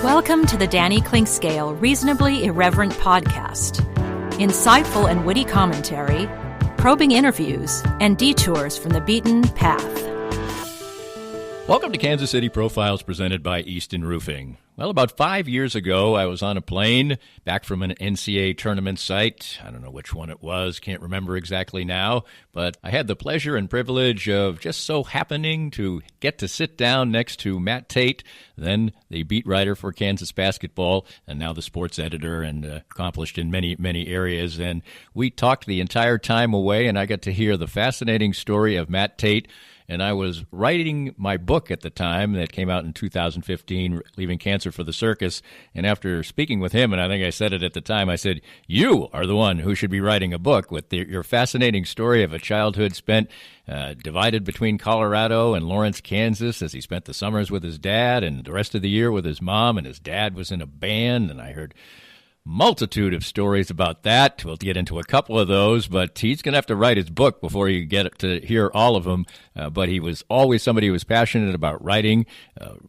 Welcome to the Danny Clinkscale Reasonably Irreverent podcast. Insightful and witty commentary, probing interviews, and detours from the beaten path. Welcome to Kansas City Profiles presented by Easton Roofing. Well, about 5 years ago, I was on a plane back from an NCAA tournament site. I don't know which one it was, can't remember exactly now, but I had the pleasure and privilege of just so happening to get to sit down next to Tait, then the beat writer for Kansas basketball, and now the sports editor and accomplished in many, many areas. And we talked the entire time away, and I got to hear the fascinating story of Tait. And I was writing my book at the time that came out in 2015, Leaving Cancer for the Circus. And after speaking with him, and I think I said it at the time, I said, you are the one who should be writing a book with your fascinating story of a childhood spent divided between Colorado and Lawrence, Kansas, as he spent the summers with his dad and the rest of the year with his mom. And his dad was in a band, and I heard multitude of stories about that. We'll get into a couple of those, but he's going to have to write his book before you get to hear all of them. But he was always somebody who was passionate about writing.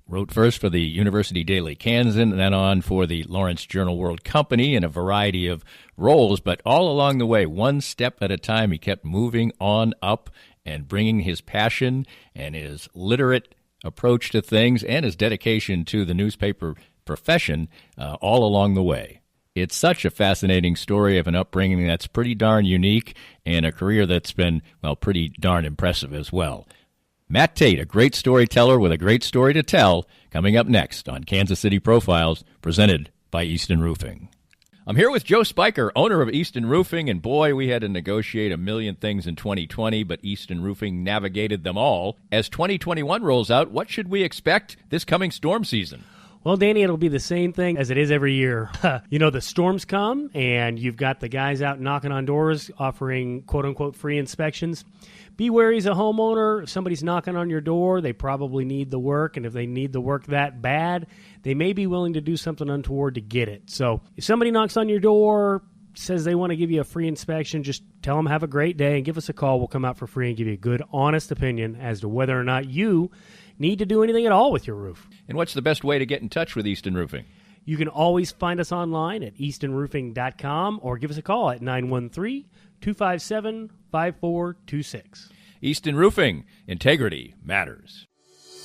Wrote first for the University Daily Kansan and then on for the Lawrence Journal World Company in a variety of roles. But all along the way, one step at a time, he kept moving on up and bringing his passion and his literate approach to things and his dedication to the newspaper profession all along the way. It's such a fascinating story of an upbringing that's pretty darn unique and a career that's been, well, pretty darn impressive as well. Tait, a great storyteller with a great story to tell, coming up next on Kansas City Profiles, presented by Easton Roofing. I'm here with Joe Spiker, owner of Easton Roofing, and boy, we had to negotiate a million things in 2020, but Easton Roofing navigated them all. As 2021 rolls out, what should we expect this coming storm season? Well, Danny, it'll be the same thing as it is every year. The storms come, and you've got the guys out knocking on doors offering quote-unquote free inspections. Be wary as a homeowner. If somebody's knocking on your door, they probably need the work, and if they need the work that bad, they may be willing to do something untoward to get it. So if somebody knocks on your door, says they want to give you a free inspection, just tell them have a great day and give us a call. We'll come out for free and give you a good, honest opinion as to whether or not you need to do anything at all with your roof. And what's the best way to get in touch with Easton Roofing? You can always find us online at eastonroofing.com or give us a call at 913-257-5426. Easton Roofing. Integrity matters.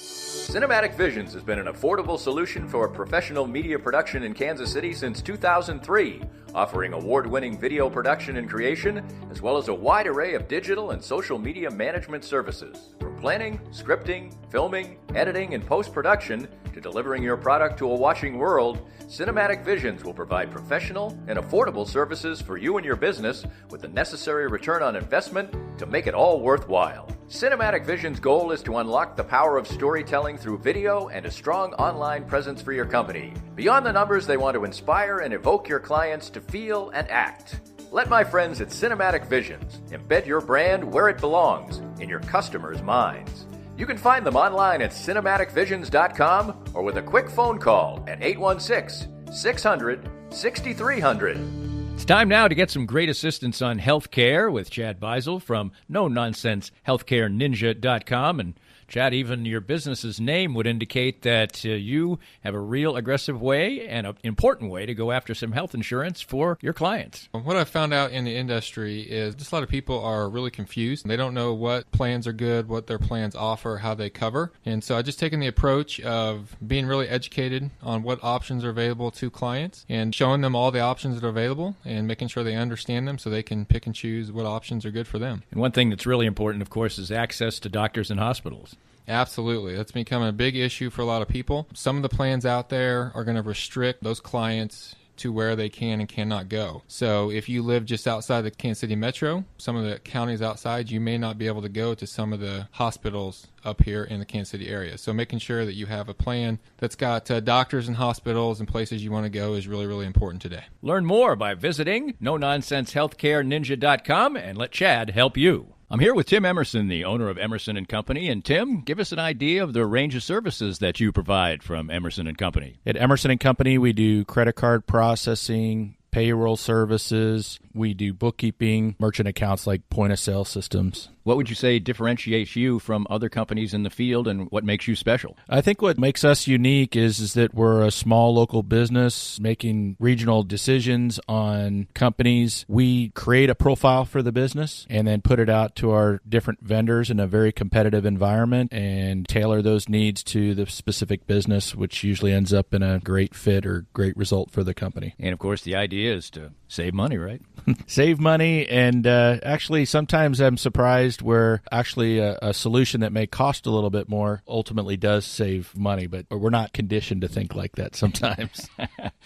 Cinematic Visions has been an affordable solution for professional media production in Kansas City since 2003, offering award-winning video production and creation, as well as a wide array of digital and social media management services. From planning, scripting, filming, editing, and post-production, to delivering your product to a watching world, Cinematic Visions will provide professional and affordable services for you and your business with the necessary return on investment to make it all worthwhile. Cinematic Visions' goal is to unlock the power of storytelling through video and a strong online presence for your company. Beyond the numbers, they want to inspire and evoke your clients to feel and act. Let my friends at Cinematic Visions embed your brand where it belongs, in your customers' minds. You can find them online at cinematicvisions.com or with a quick phone call at 816-600-6300. It's time now to get some great assistance on healthcare with Chad Beisel from NoNonsenseHealthcareNinja.com. And Chad, even your business's name would indicate that you have a real aggressive way and an important way to go after some health insurance for your clients. What I've found out in the industry is just a lot of people are really confused. They don't know what plans are good, what their plans offer, how they cover. And so I've just taken the approach of being really educated on what options are available to clients and showing them all the options that are available and making sure they understand them so they can pick and choose what options are good for them. And one thing that's really important, of course, is access to doctors and hospitals. Absolutely. That's become a big issue for a lot of people. Some of the plans out there are going to restrict those clients to where they can and cannot go. So if you live just outside the Kansas City metro, some of the counties outside, you may not be able to go to some of the hospitals up here in the Kansas City area. So making sure that you have a plan that's got doctors and hospitals and places you want to go is really, really important today. Learn more by visiting NoNonsenseHealthcareNinja.com and let Chad help you. I'm here with Tim Emerson, the owner of Emerson & Company. And Tim, give us an idea of the range of services that you provide from Emerson & Company. At Emerson & Company, we do credit card processing, payroll services. We do bookkeeping, merchant accounts like point-of-sale systems. What would you say differentiates you from other companies in the field, and what makes you special? I think what makes us unique is that we're a small local business making regional decisions on companies. We create a profile for the business and then put it out to our different vendors in a very competitive environment and tailor those needs to the specific business, which usually ends up in a great fit or great result for the company. And, of course, the idea is to save money, right? Save money, and actually sometimes I'm surprised where actually a solution that may cost a little bit more ultimately does save money, but we're not conditioned to think like that sometimes.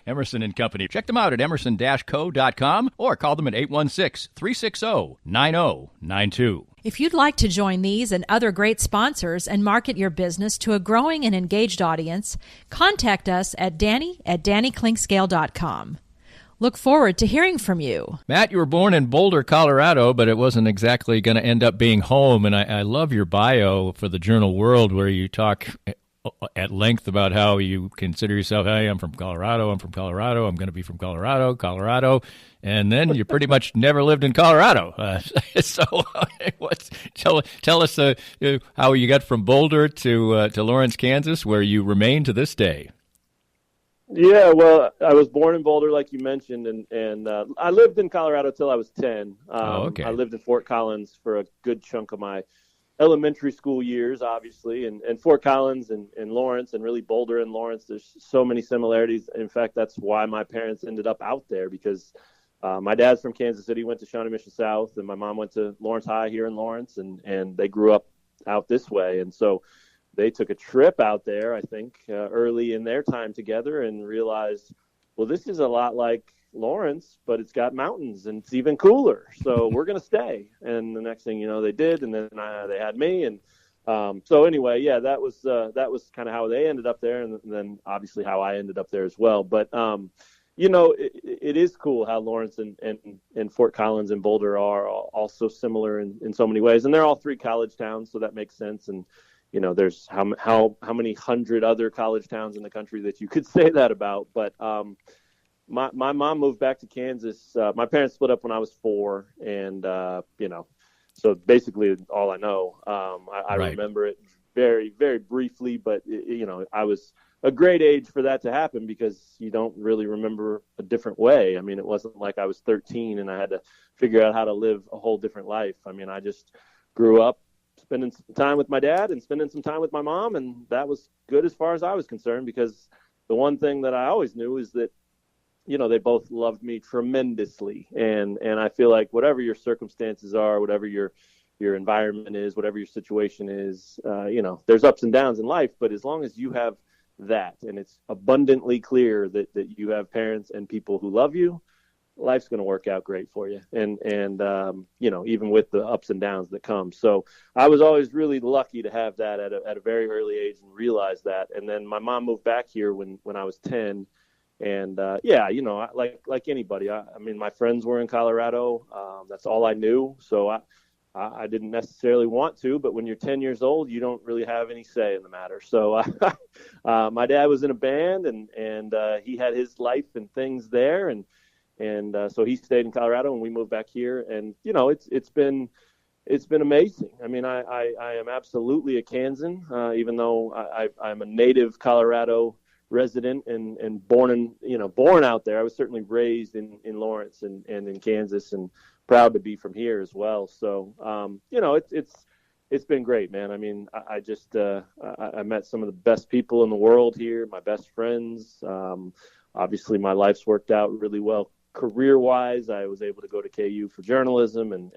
Emerson and Company. Check them out at emerson-co.com or call them at 816-360-9092. If you'd like to join these and other great sponsors and market your business to a growing and engaged audience, contact us at danny@dannyclinkscale.com. Look forward to hearing from you. Matt, you were born in Boulder, Colorado, but it wasn't exactly going to end up being home. And I love your bio for the Journal World, where you talk at length about how you consider yourself, hey, I'm from Colorado, I'm going to be from Colorado. And then you pretty much never lived in Colorado. Tell us how you got from Boulder to Lawrence, Kansas, where you remain to this day. Yeah, well, I was born in Boulder, like you mentioned, and I lived in Colorado till I was 10. Okay. I lived in Fort Collins for a good chunk of my elementary school years, obviously, and Fort Collins and Lawrence, and really Boulder and Lawrence, there's so many similarities. In fact, that's why my parents ended up out there, because my dad's from Kansas City, went to Shawnee Mission South, and my mom went to Lawrence High here in Lawrence, and they grew up out this way. And so they took a trip out there, I think, early in their time together, and realized, well, this is a lot like Lawrence, but it's got mountains and it's even cooler. So we're going to stay. And the next thing you know, they did. And then they had me. And so anyway, yeah, that was kind of how they ended up there. And then obviously how I ended up there as well. But, it is cool how Lawrence and Fort Collins and Boulder are also similar in so many ways. And they're all three college towns, so that makes sense. And there's how many hundred other college towns in the country that you could say that about. But my mom moved back to Kansas. My parents split up when I was 4, and so basically all I know. I Right. remember it very, very briefly, but I was a great age for that to happen, because you don't really remember a different way. I mean, it wasn't like I was 13 and I had to figure out how to live a whole different life. I mean, I just grew up spending some time with my dad and spending some time with my mom, and that was good as far as I was concerned, because the one thing that I always knew is that they both loved me tremendously, and I feel like whatever your circumstances are, whatever your environment is, whatever your situation is, there's ups and downs in life, but as long as you have that, and it's abundantly clear that you have parents and people who love you, life's going to work out great for you. And even with the ups and downs that come. So I was always really lucky to have that at a very early age and realize that. And then my mom moved back here when I was 10. And like anybody, I mean, my friends were in Colorado. That's all I knew. So I didn't necessarily want to, but when you're 10 years old, you don't really have any say in the matter. So my dad was in a band, and he had his life and things there. And so he stayed in Colorado, and we moved back here. And, it's been amazing. I mean, I am absolutely a Kansan, even though I'm a native Colorado resident and born out there. I was certainly raised in Lawrence and in Kansas, and proud to be from here as well. So, it's been great, man. I mean, I just I met some of the best people in the world here, my best friends. Obviously, my life's worked out really well career-wise. I was able to go to KU for journalism and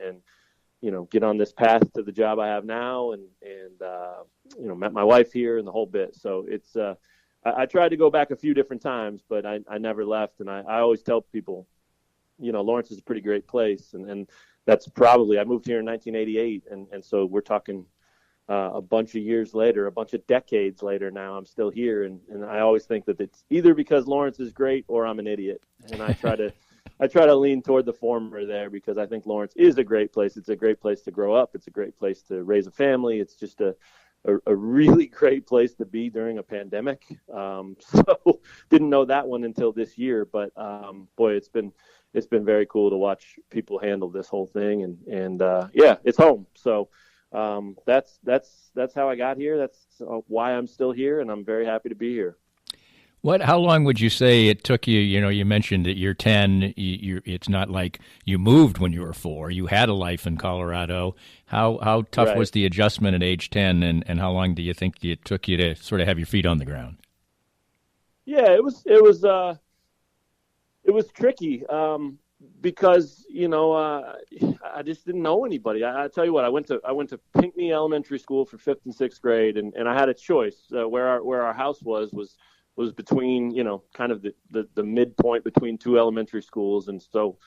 get on this path to the job I have now, and met my wife here and the whole bit. So it's I tried to go back a few different times, but I never left. And I always tell people, Lawrence is a pretty great place. And that's probably, I moved here in 1988. And so we're talking a bunch of years later, a bunch of decades later now, I'm still here. And I always think that it's either because Lawrence is great or I'm an idiot. And I try to lean toward the former there, because I think Lawrence is a great place. It's a great place to grow up. It's a great place to raise a family. It's just a really great place to be during a pandemic. So didn't know that one until this year, but boy, it's been it's been very cool to watch people handle this whole thing, and yeah, it's home. So that's how I got here. That's why I'm still here, and I'm very happy to be here. How long would you say it took you? You know, you mentioned that you're 10. It's not like you moved when you were 4. You had a life in Colorado. How tough was the adjustment at age 10, and how long do you think it took you to sort of have your feet on the ground? Yeah, it was tricky because I just didn't know anybody. I tell you what, I went to Pinckney Elementary School for 5th and 6th grade, and I had a choice where our house was between, kind of the midpoint between 2 elementary schools. And so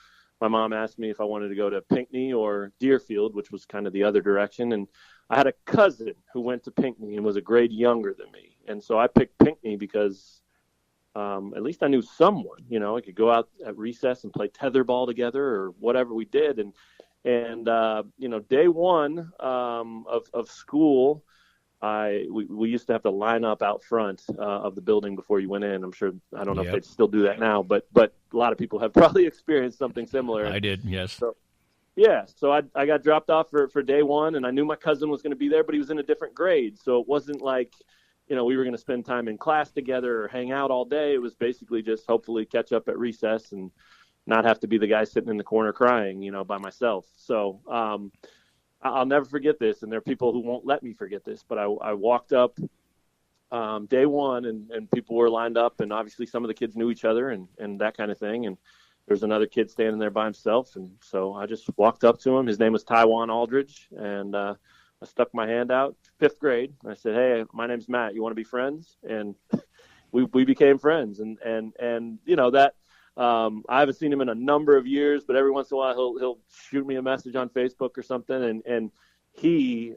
my mom asked me if I wanted to go to Pinckney or Deerfield, which was kind of the other direction. And I had a cousin who went to Pinckney and was a grade younger than me. And so I picked Pinckney because at least I knew someone, I could go out at recess and play tetherball together or whatever we did. And day one of school, we used to have to line up out front of the building before you went in. I don't know if they still do that now, but a lot of people have probably experienced something similar. I did, yes. So I got dropped off for day one, and I knew my cousin was going to be there, but he was in a different grade. So it wasn't like, we were going to spend time in class together or hang out all day. It was basically just hopefully catch up at recess and not have to be the guy sitting in the corner crying, by myself. So, I'll never forget this, and there are people who won't let me forget this, but I walked up day one, and people were lined up, and obviously some of the kids knew each other and that kind of thing, and there's another kid standing there by himself, and so I just walked up to him. His name was Taiwan Aldridge, and I stuck my hand out, 5th grade, and I said, "Hey, my name's Matt. You want to be friends?" And we became friends, and that. I haven't seen him in a number of years, but every once in a while he'll shoot me a message on Facebook or something, and he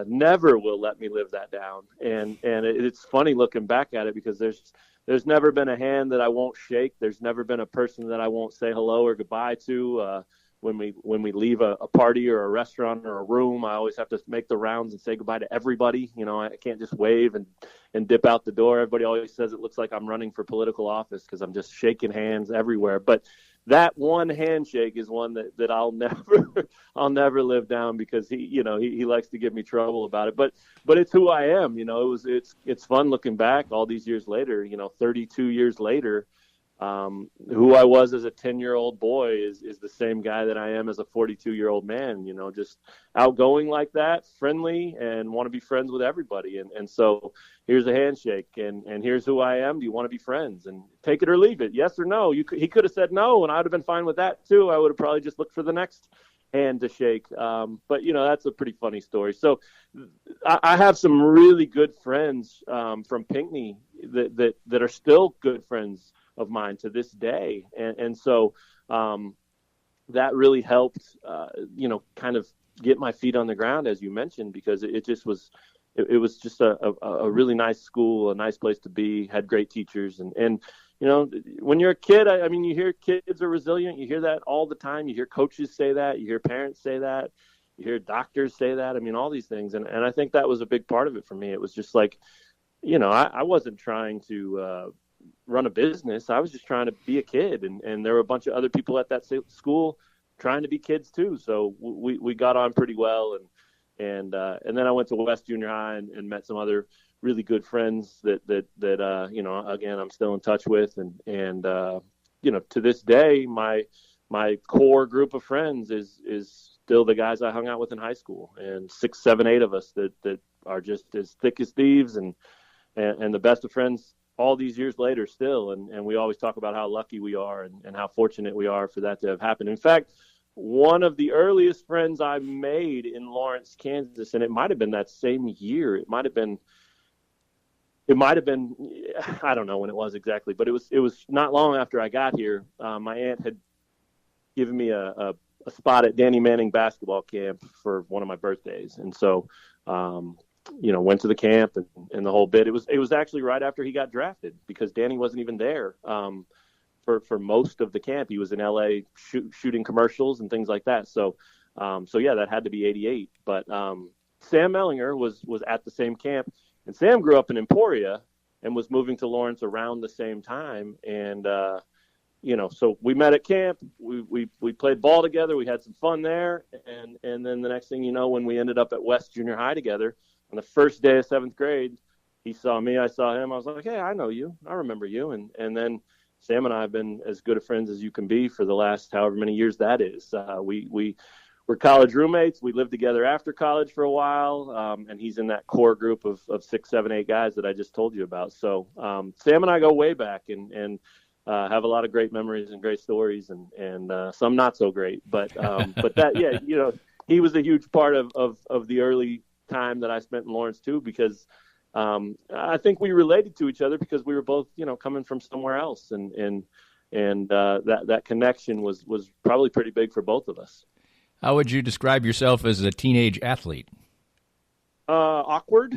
never will let me live that down. And it's funny looking back at it because there's never been a hand that I won't shake. There's never been a person that I won't say hello or goodbye to. When we leave a party or a restaurant or a room, I always have to make the rounds and say goodbye to everybody. I can't just wave and dip out the door. Everybody always says it looks like I'm running for political office because I'm just shaking hands everywhere. But that one handshake is one that I'll never live down because he likes to give me trouble about it. But it's who I am. It's fun looking back all these years later. 32 years later. Who I was as a 10-year-old boy is the same guy that I am as a 42-year-old man, just outgoing like that, friendly, and want to be friends with everybody. And so here's a handshake, and here's who I am. Do you want to be friends? And take it or leave it, yes or no. He could have said no, and I would have been fine with that too. I would have probably just looked for the next hand to shake. But that's a pretty funny story. So I have some really good friends from Pinckney that are still good friends of mine to this day. And so that really helped, kind of get my feet on the ground, as you mentioned, because it was just a really nice school, a nice place to be, had great teachers. And when you're a kid, I mean, you hear kids are resilient. You hear that all the time. You hear coaches say that. You hear parents say that. You hear doctors say that. I mean, all these things. And I think that was a big part of it for me. It was just like, I wasn't trying to run a business. I was just trying to be a kid, and there were a bunch of other people at that school trying to be kids too. So we got on pretty well, and then I went to West Junior High and met some other really good friends that again I'm still in touch with, and to this day my core group of friends is still the guys I hung out with in high school, and 6, 7, 8 of us that are just as thick as thieves and the best of friends all these years later still. And we always talk about how lucky we are and how fortunate we are for that to have happened. In fact, one of the earliest friends I made in Lawrence, Kansas, and it might have been that same year. It might have been, I don't know when it was exactly, but it was not long after I got here. My aunt had given me a spot at Danny Manning basketball camp for one of my birthdays. And so, went to the camp and the whole bit. It was actually right after he got drafted because Danny wasn't even there for most of the camp. He was in LA shooting commercials and things like that. So yeah, that had to be 88. But Sam Mellinger was at the same camp, and Sam grew up in Emporia and was moving to Lawrence around the same time. And so we met at camp. We played ball together. We had some fun there, and then the next thing you know, when we ended up at West Junior High together on the first day of 7th grade, he saw me, I saw him. I was like, hey, I know you, I remember you, and then Sam and I have been as good of friends as you can be for the last however many years that is. We're college roommates. We lived together after college for a while, and he's in that core group of 6, 7, 8 guys that I just told you about. So Sam and I go way back, and have a lot of great memories and great stories, and some not so great. But that, yeah, he was a huge part of the early time that I spent in Lawrence too, because I think we related to each other because we were both, coming from somewhere else, and that connection was probably pretty big for both of us. How would you describe yourself as a teenage athlete? Awkward.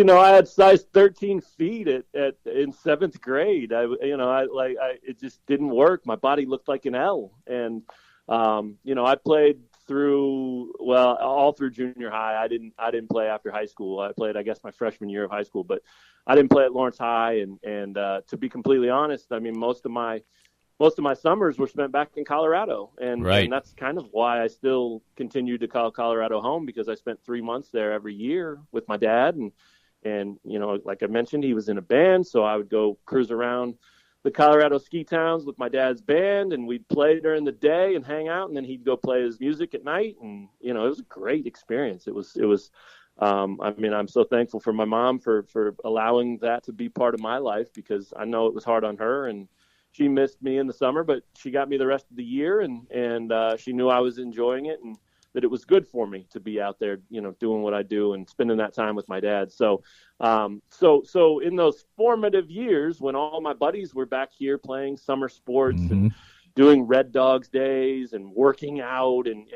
I had size 13 feet in 7th grade. It just didn't work. My body looked like an L, and I played all through junior high. I didn't play after high school. I played, I guess, my freshman year of high school, but I didn't play at Lawrence High. And to be completely honest, I mean, most of my summers were spent back in Colorado, and that's kind of why I still continued to call Colorado home, because I spent 3 months there every year with my dad, and like I mentioned, he was in a band, so I would go cruise around the Colorado ski towns with my dad's band, and we'd play during the day and hang out, and then he'd go play his music at night, and it was a great experience. It was. I'm so thankful for my mom for allowing that to be part of my life, because I know it was hard on her, and she missed me in the summer, but she got me the rest of the year, and she knew I was enjoying it, and that it was good for me to be out there, doing what I do and spending that time with my dad. So in those formative years, when all my buddies were back here playing summer sports and doing Red Dogs days and working out and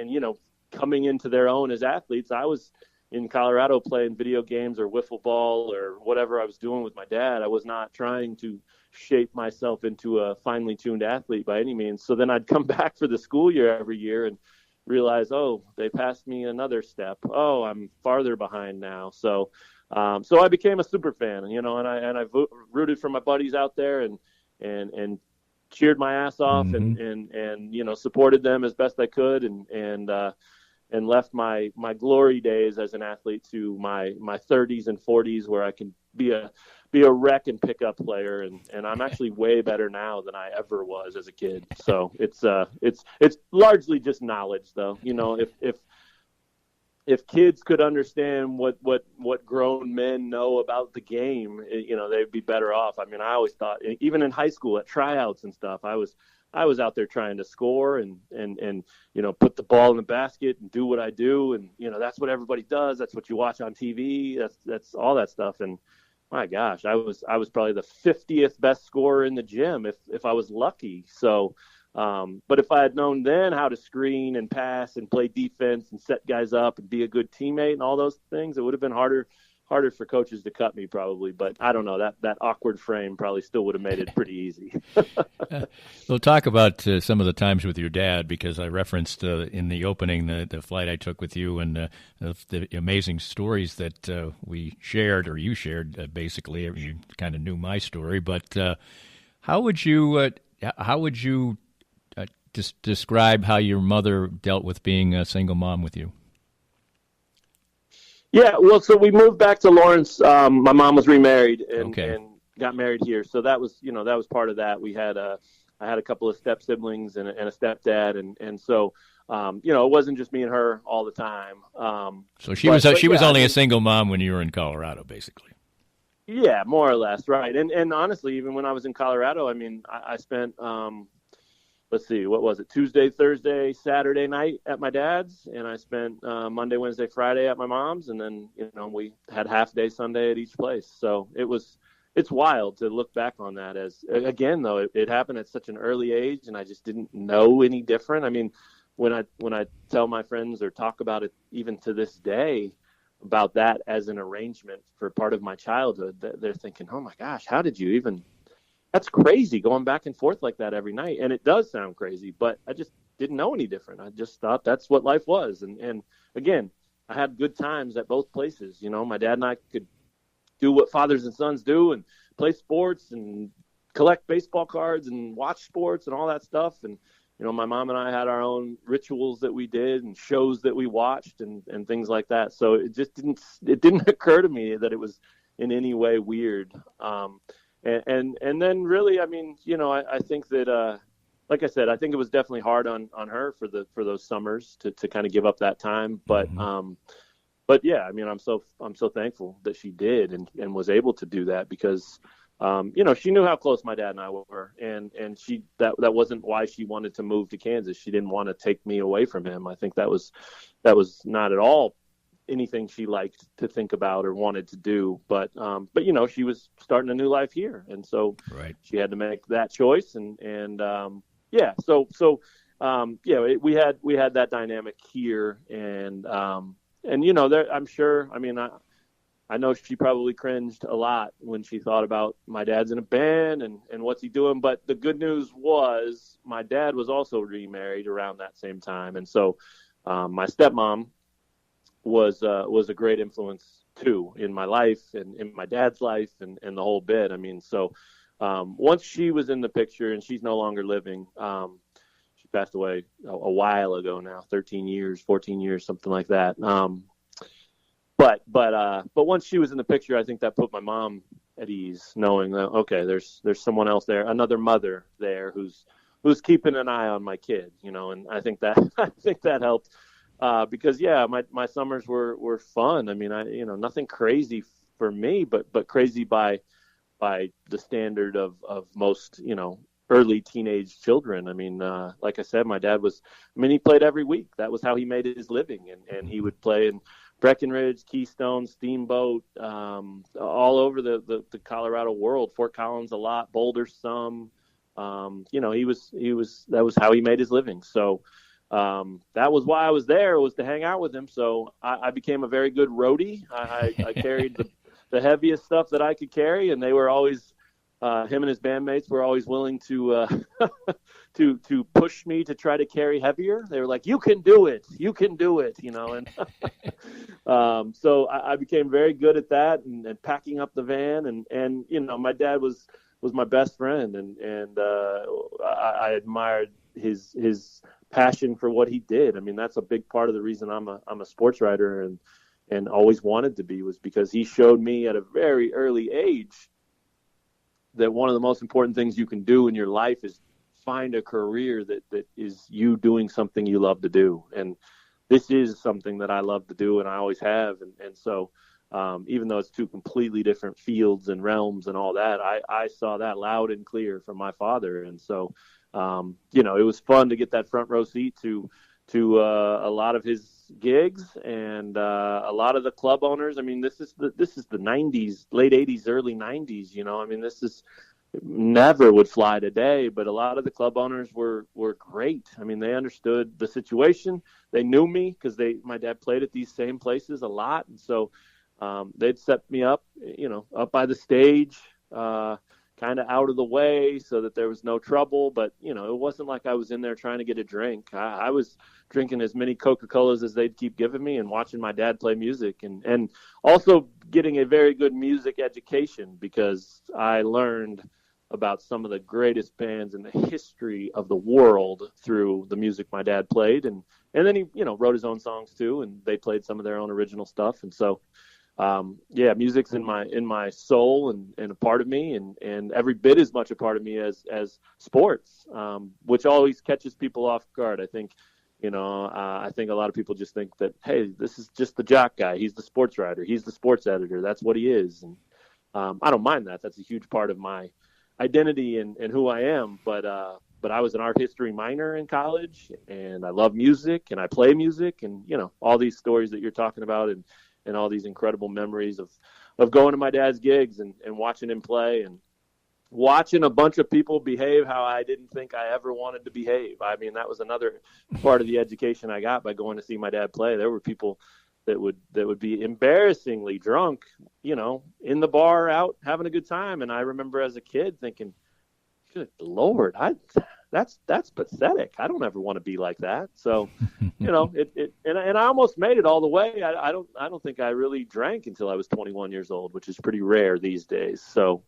coming into their own as athletes, I was in Colorado playing video games or wiffle ball or whatever I was doing with my dad. I was not trying to shape myself into a finely tuned athlete by any means. So then I'd come back for the school year every year and realize, they passed me another step. I'm farther behind now. So I became a super fan, and I rooted for my buddies out there and cheered my ass off and supported them as best I could, and left my glory days as an athlete to my 30s and 40s, where I can be a wreck and pickup player, and I'm actually way better now than I ever was as a kid. So it's largely just knowledge, though. If kids could understand what grown men know about the game, they'd be better off. I mean, I always thought, even in high school at tryouts and stuff, I was out there trying to score and put the ball in the basket and do what I do, and that's what everybody does. That's what you watch on TV. That's all that stuff. And my gosh, I was probably the 50th best scorer in the gym if I was lucky. So, but if I had known then how to screen and pass and play defense and set guys up and be a good teammate and all those things, it would have been harder for coaches to cut me probably. But I don't know, that awkward frame probably still would have made it pretty easy. We'll talk about some of the times with your dad, because I referenced in the opening the flight I took with you and the amazing stories that we shared, or you shared, basically. You kind of knew my story, but how would you describe how your mother dealt with being a single mom with you? Yeah, well, so we moved back to Lawrence. My mom was remarried and got married here, so that was part of that. I had a couple of step siblings and a stepdad, and so it wasn't just me and her all the time. So she was only a single mom when you were in Colorado, basically. Yeah, more or less, right. And honestly, even when I was in Colorado, I mean, I spent let's see, what was it? Tuesday, Thursday, Saturday night at my dad's, and I spent Monday, Wednesday, Friday at my mom's, and then we had half day Sunday at each place. So it's wild to look back on that. As again, though, it happened at such an early age, and I just didn't know any different. I mean, when I tell my friends or talk about it, even to this day, about that as an arrangement for part of my childhood, they're thinking, "Oh my gosh, how did you even?" That's crazy, going back and forth like that every night. And it does sound crazy, but I just didn't know any different. I just thought that's what life was. And again, I had good times at both places. My dad and I could do what fathers and sons do and play sports and collect baseball cards and watch sports and all that stuff. And, my mom and I had our own rituals that we did and shows that we watched and things like that. So it just didn't occur to me that it was in any way weird. And then really, I mean, I think that, like I said, I think it was definitely hard on her for those summers to kind of give up that time. But, but yeah, I mean, I'm so thankful that she did and was able to do that because, she knew how close my dad and I were, and that wasn't why she wanted to move to Kansas. She didn't want to take me away from him. I think that was not at all anything she liked to think about or wanted to do. But she was starting a new life here, and so she had to make that choice. We had that dynamic here, and I'm sure. I mean, I know she probably cringed a lot when she thought about my dad's in a band and what's he doing. But the good news was my dad was also remarried around that same time. And so my stepmom was a great influence, too, in my life and in my dad's life and the whole bit. I mean, so once she was in the picture and she's no longer living, she passed away a while ago now, 13 years, 14 years, something like that. But once she was in the picture, I think that put my mom at ease, knowing that, okay, there's someone else there, another mother there who's keeping an eye on my kid, and I think that helped because my summers were fun. I mean, nothing crazy for me, but crazy by the standard of most, early teenage children. I mean, like I said, my dad he played every week. That was how he made his living, and he would play in Breckenridge, Keystone, Steamboat, all over the Colorado world. Fort Collins a lot, Boulder some. That was how he made his living. So that was why I was there, was to hang out with him. So I became a very good roadie. I carried the heaviest stuff that I could carry, and they were always him and his bandmates were always willing to to push me to try to carry heavier. They were like, "You can do it, and so I became very good at that and packing up the van. And my dad was my best friend, and I admired his passion for what he did. I mean, that's a big part of the reason I'm a sports writer and always wanted to be, was because he showed me at a very early age that one of the most important things you can do in your life is find a career that is you doing something you love to do. And this is something that I love to do, and I always have. And so even though it's two completely different fields and realms and all that, I saw that loud and clear from my father. And so, it was fun to get that front row seat to a lot of his gigs and a lot of the club owners. I mean, this is the 90s, late 80s, early 90s. I mean, this is never would fly today, but a lot of the club owners were great. I mean, they understood the situation. They knew me because my dad played at these same places a lot, and so they'd set me up, up by the stage, kind of out of the way so that there was no trouble. But, it wasn't like I was in there trying to get a drink. I was drinking as many Coca-Colas as they'd keep giving me and watching my dad play music and also getting a very good music education, because I learned about some of the greatest bands in the history of the world through the music my dad played. And then he, wrote his own songs too, and they played some of their own original stuff. And so, music's in my soul and a part of me, and every bit as much a part of me as sports, which always catches people off guard. I think, I think a lot of people just think that, hey, this is just the jock guy. He's the sports writer. He's the sports editor. That's what he is. And I don't mind that. That's a huge part of my identity and who I am. But I was an art history minor in college, and I love music, and I play music, and, all these stories that you're talking about, and all these incredible memories of going to my dad's gigs and watching him play and watching a bunch of people behave how I didn't think I ever wanted to behave. I mean, that was another part of the education I got by going to see my dad play. There were people that would be embarrassingly drunk, in the bar out having a good time. And I remember as a kid thinking, good Lord, that's pathetic. I don't ever want to be like that. So, and I almost made it all the way. I don't think I really drank until I was 21 years old, which is pretty rare these days. So,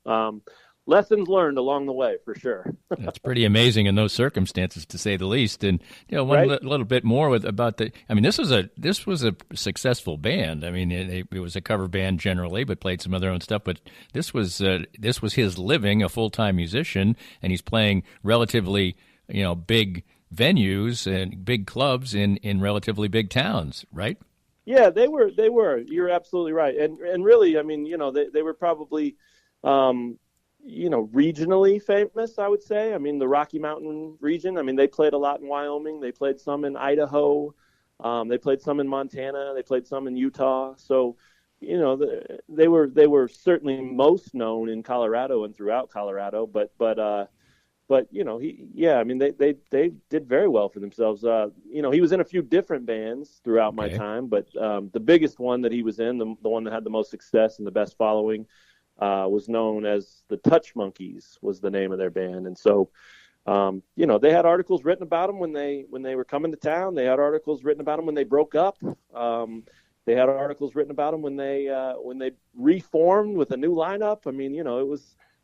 lessons learned along the way, for sure. That's pretty amazing in those circumstances, to say the least. And one Right? little bit more about the. I mean, this was a successful band. I mean, it was a cover band generally, but played some of their own stuff. But this was his living, a full-time musician, and he's playing relatively big venues and big clubs in relatively big towns, right? Yeah, they were. You're absolutely right. And really, I mean, they were probably. Regionally famous, I would say. I mean, the Rocky Mountain region. I mean, they played a lot in Wyoming. They played some in Idaho. They played some in Montana. They played some in Utah. So, they were certainly most known in Colorado and throughout Colorado. But I mean, they did very well for themselves. He was in a few different bands throughout my time, but the biggest one that he was in, the one that had the most success and the best following, was known as the Touch Monkeys, was the name of their band. And so, they had articles written about them when they were coming to town. They had articles written about them when they broke up. They had articles written about them when they reformed with a new lineup. I mean,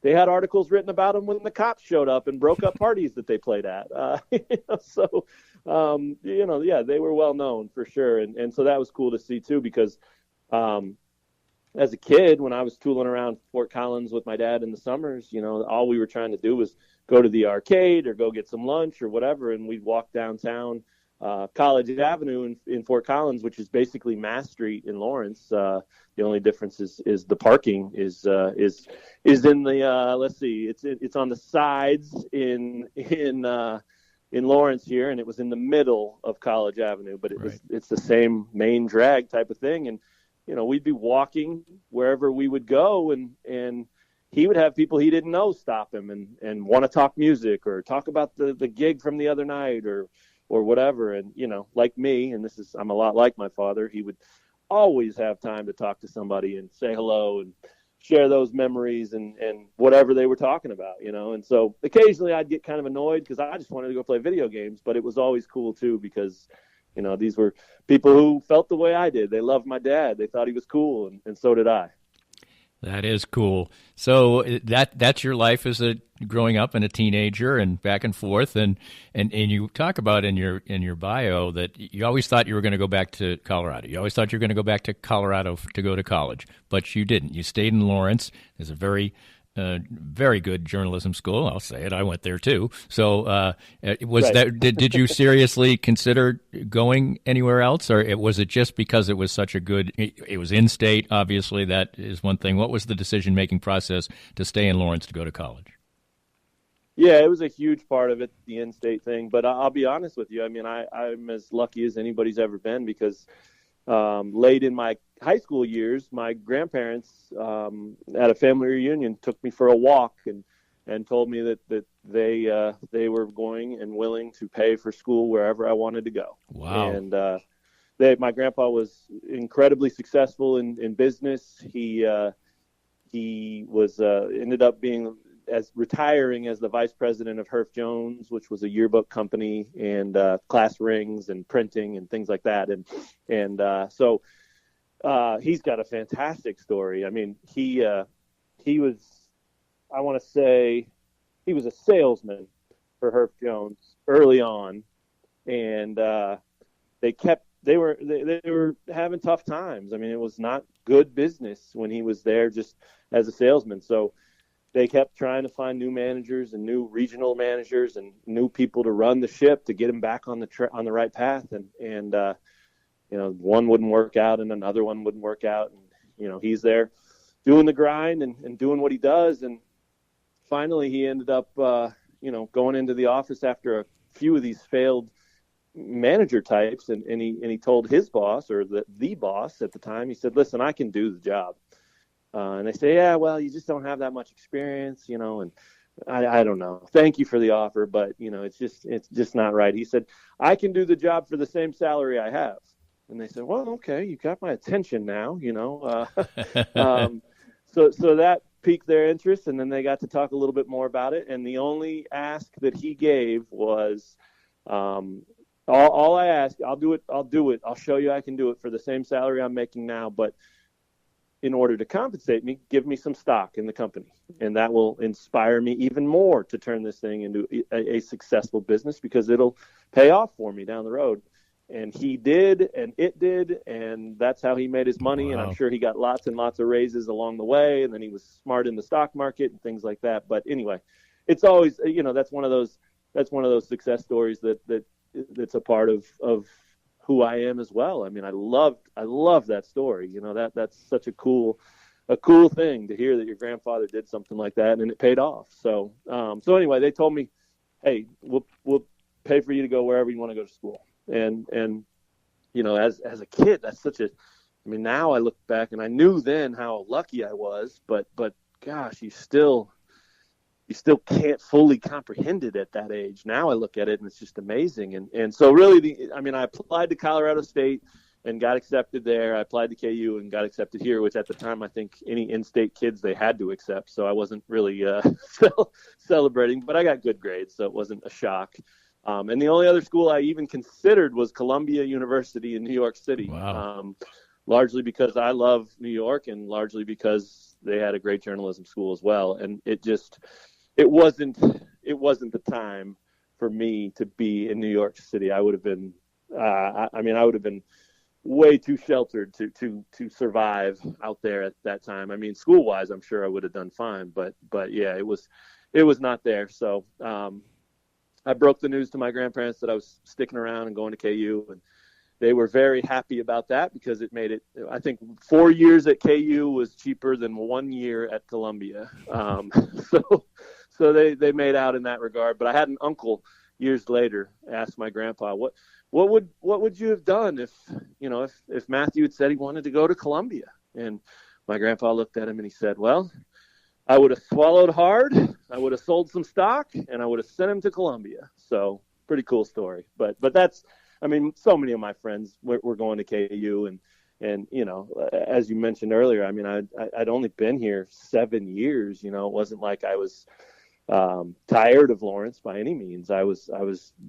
they had articles written about them when the cops showed up and broke up parties that they played at. So, they were well known for sure. And so that was cool to see too, because, as a kid, when I was tooling around Fort Collins with my dad in the summers, all we were trying to do was go to the arcade or go get some lunch or whatever, and we'd walk downtown College Avenue in Fort Collins, which is basically Mass Street in Lawrence. The only difference is the parking is in the let's see, it's on the sides in Lawrence here, and it was in the middle of College Avenue, but it's the same main drag type of thing. And we'd be walking wherever we would go, and he would have people he didn't know stop him and want to talk music or talk about the gig from the other night or whatever. And, like me, and I'm a lot like my father, he would always have time to talk to somebody and say hello and share those memories and whatever they were talking about, And so occasionally I'd get kind of annoyed because I just wanted to go play video games, but it was always cool too, because these were people who felt the way I did. They loved my dad. They thought he was cool, and so did I. That is cool. So that's your life as a growing up and a teenager and back and forth. And you talk about in your bio that you always thought you were going to go back to Colorado. You always thought you were going to go back to Colorado to go to college, but you didn't. You stayed in Lawrence. There's a very good journalism school. I'll say it. I went there too. So did you seriously consider going anywhere else, or was it just because it was such a good? It was in state, obviously. That is one thing. What was the decision-making process to stay in Lawrence to go to college? Yeah, it was a huge part of it, the in-state thing. But I'll be honest with you. I mean, I'm as lucky as anybody's ever been, because late in my high school years, my grandparents at a family reunion took me for a walk and told me that they were going and willing to pay for school wherever I wanted to go. Wow. And my grandpa was incredibly successful in business. He was ended up being retiring as the vice president of Herff Jones, which was a yearbook company, and class rings and printing and things like that. So he's got a fantastic story. I mean, he was, I want to say, he was a salesman for Herff Jones early on, and they were having tough times. I mean, it was not good business when he was there just as a salesman. So they kept trying to find new managers and new regional managers and new people to run the ship to get him back on the right path. And one wouldn't work out and another one wouldn't work out. And, he's there doing the grind and doing what he does. And finally he ended up, going into the office after a few of these failed manager types. And he told his boss, or the boss at the time, he said, "Listen, I can do the job." And they say, "Yeah, well, you just don't have that much experience, and I don't know. Thank you for the offer, but, it's just not right." He said, "I can do the job for the same salary I have." And they said, "Well, okay, you got my attention now, So that piqued their interest, and then they got to talk a little bit more about it. And the only ask that he gave was, all I ask, I'll do it. I'll show you I can do it for the same salary I'm making now, but in order to compensate me, give me some stock in the company. And that will inspire me even more to turn this thing into a successful business, because it'll pay off for me down the road. And he did, and it did, and that's how he made his money. Wow. And I'm sure he got lots and lots of raises along the way, and then he was smart in the stock market and things like that. But anyway, it's always, that's one of those success stories that's a part of who I am as well. I mean, I love that story. That's such a cool thing to hear, that your grandfather did something like that and it paid off. So anyway, they told me, hey, we'll pay for you to go wherever you want to go to school. And as a kid, that's now I look back, and I knew then how lucky I was, but gosh, you still can't fully comprehend it at that age. Now I look at it and it's just amazing. And so really, I applied to Colorado State and got accepted there. I applied to KU and got accepted here, which at the time, I think any in-state kids they had to accept. So I wasn't really celebrating, but I got good grades, so it wasn't a shock. And the only other school I even considered was Columbia University in New York City. Wow. Largely because I love New York, and largely because they had a great journalism school as well. And it wasn't the time for me to be in New York City. I would have been, I would have been way too sheltered to survive out there at that time. I mean, school wise, I'm sure I would have done fine, but yeah, it was not there. So, I broke the news to my grandparents that I was sticking around and going to KU, and they were very happy about that, because it made it, I think 4 years at KU was cheaper than 1 year at Columbia. So they made out in that regard. But I had an uncle years later ask my grandpa, what would you have done if Matthew had said he wanted to go to Columbia? And my grandpa looked at him and he said, well, I would have swallowed hard, I would have sold some stock, and I would have sent him to Columbia. So pretty cool story. But that's, so many of my friends were going to KU, and as you mentioned earlier, I'd only been here 7 years. It wasn't like I was tired of Lawrence by any means. I was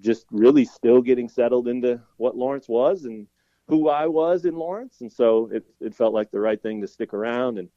just really still getting settled into what Lawrence was and who I was in Lawrence. And so it felt like the right thing to stick around, and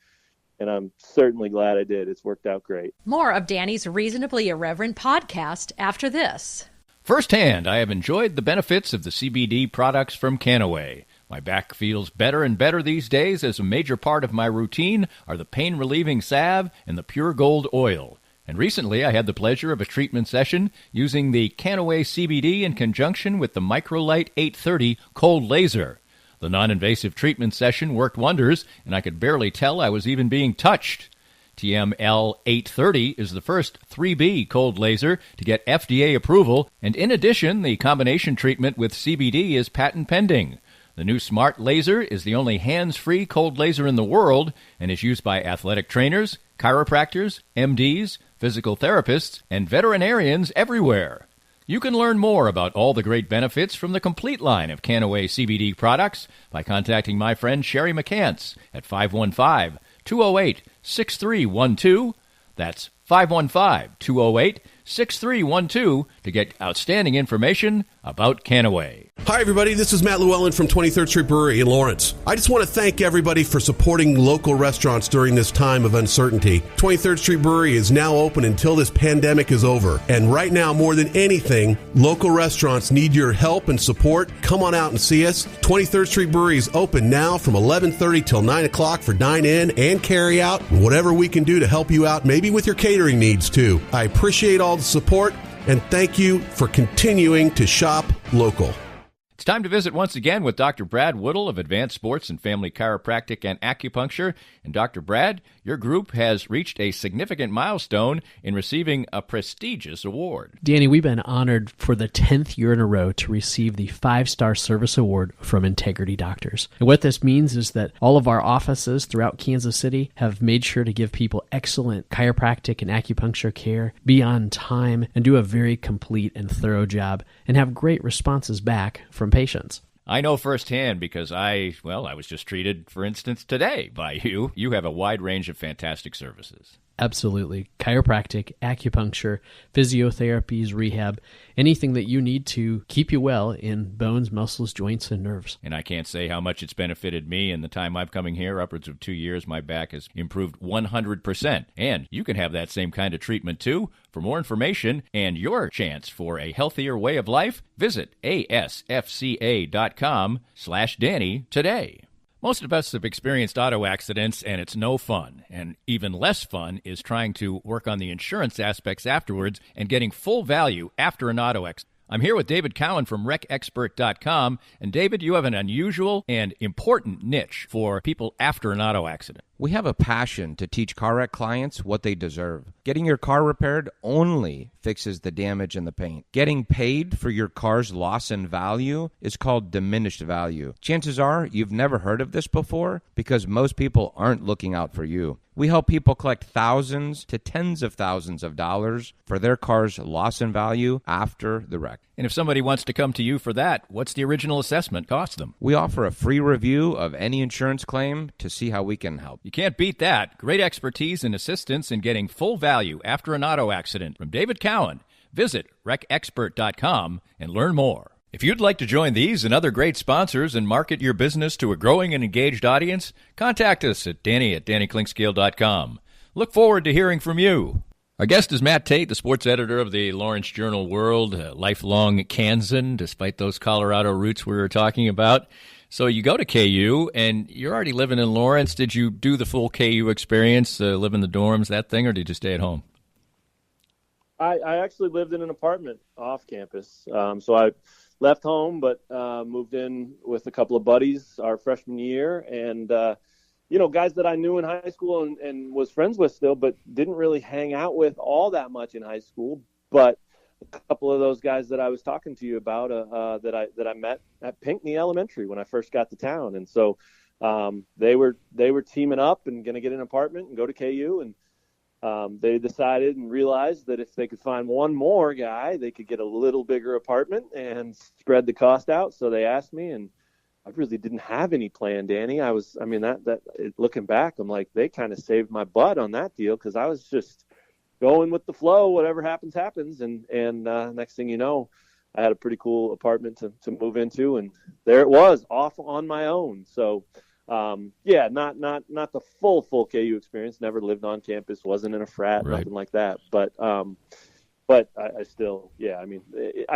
I'm certainly glad I did. It's worked out great. More of Danny's Reasonably Irreverent podcast after this. Firsthand, I have enjoyed the benefits of the CBD products from Canaway. My back feels better and better these days, as a major part of my routine are the pain-relieving salve and the pure gold oil. And recently I had the pleasure of a treatment session using the Canaway CBD in conjunction with the Microlight 830 cold laser. The non-invasive treatment session worked wonders, and I could barely tell I was even being touched. TML 830 is the first 3B cold laser to get FDA approval, and in addition, the combination treatment with CBD is patent pending. The new smart laser is the only hands-free cold laser in the world and is used by athletic trainers, chiropractors, MDs, physical therapists, and veterinarians everywhere. You can learn more about all the great benefits from the complete line of Canaway CBD products by contacting my friend Sherry McCants at 515-208-6312. That's 515-208-6312 to get outstanding information about Canaway. Hi, everybody. This is Matt Llewellyn from 23rd Street Brewery in Lawrence. I just want to thank everybody for supporting local restaurants during this time of uncertainty. 23rd Street Brewery is now open until this pandemic is over. And right now, more than anything, local restaurants need your help and support. Come on out and see us. 23rd Street Brewery is open now from 11:30 till 9 o'clock for dine-in and carry-out. And whatever we can do to help you out, maybe with your catering needs, too. I appreciate all the support, and thank you for continuing to shop local. It's time to visit once again with Dr. Brad Woodall of Advanced Sports and Family Chiropractic and Acupuncture. And Dr. Brad, your group has reached a significant milestone in receiving a prestigious award. Danny, we've been honored for the 10th year in a row to receive the 5-Star Service Award from Integrity Doctors. And what this means is that all of our offices throughout Kansas City have made sure to give people excellent chiropractic and acupuncture care, be on time, and do a very complete and thorough job, and have great responses back from patients. I know firsthand because I was just treated, for instance, today by you. You have a wide range of fantastic services. Absolutely. Chiropractic, acupuncture, physiotherapies, rehab, anything that you need to keep you well in bones, muscles, joints, and nerves. And I can't say how much it's benefited me in the time I've coming here. Upwards of 2 years, my back has improved 100%. And you can have that same kind of treatment too. For more information and your chance for a healthier way of life, visit asfca.com/Danny today. Most of us have experienced auto accidents, and it's no fun. And even less fun is trying to work on the insurance aspects afterwards and getting full value after an auto accident. I'm here with David Cowan from wreckexpert.com. And David, you have an unusual and important niche for people after an auto accident. We have a passion to teach car wreck clients what they deserve. Getting your car repaired only fixes the damage and the paint. Getting paid for your car's loss in value is called diminished value. Chances are you've never heard of this before because most people aren't looking out for you. We help people collect thousands to tens of thousands of dollars for their car's loss in value after the wreck. And if somebody wants to come to you for that, what's the original assessment cost them? We offer a free review of any insurance claim to see how we can help. You can't beat that. Great expertise and assistance in getting full value after an auto accident from David Cowan. Visit wreckexpert.com and learn more. If you'd like to join these and other great sponsors and market your business to a growing and engaged audience, contact us at Danny@DannyKlinkscale.com. Look forward to hearing from you. Our guest is Matt Tait, the sports editor of the Lawrence Journal-World, a lifelong Kansan, despite those Colorado roots we were talking about. So you go to KU, and you're already living in Lawrence. Did you do the full KU experience, live in the dorms, that thing, or did you stay at home? I actually lived in an apartment off campus. So I left home, but moved in with a couple of buddies our freshman year. And, guys that I knew in high school and was friends with still, but didn't really hang out with all that much in high school. But a couple of those guys that I was talking to you about that I met at Pinckney Elementary when I first got to town. And so they were teaming up and going to get an apartment and go to KU. And they decided and realized that if they could find one more guy, they could get a little bigger apartment and spread the cost out. So they asked me, and I really didn't have any plan, Danny. Looking back, I'm like, they kind of saved my butt on that deal because I was just going with the flow. Whatever happens, happens. And next thing you know, I had a pretty cool apartment to move into, and there it was, off on my own. So, not the full KU experience. Never lived on campus, wasn't in a frat, right. Nothing like that. But I still, I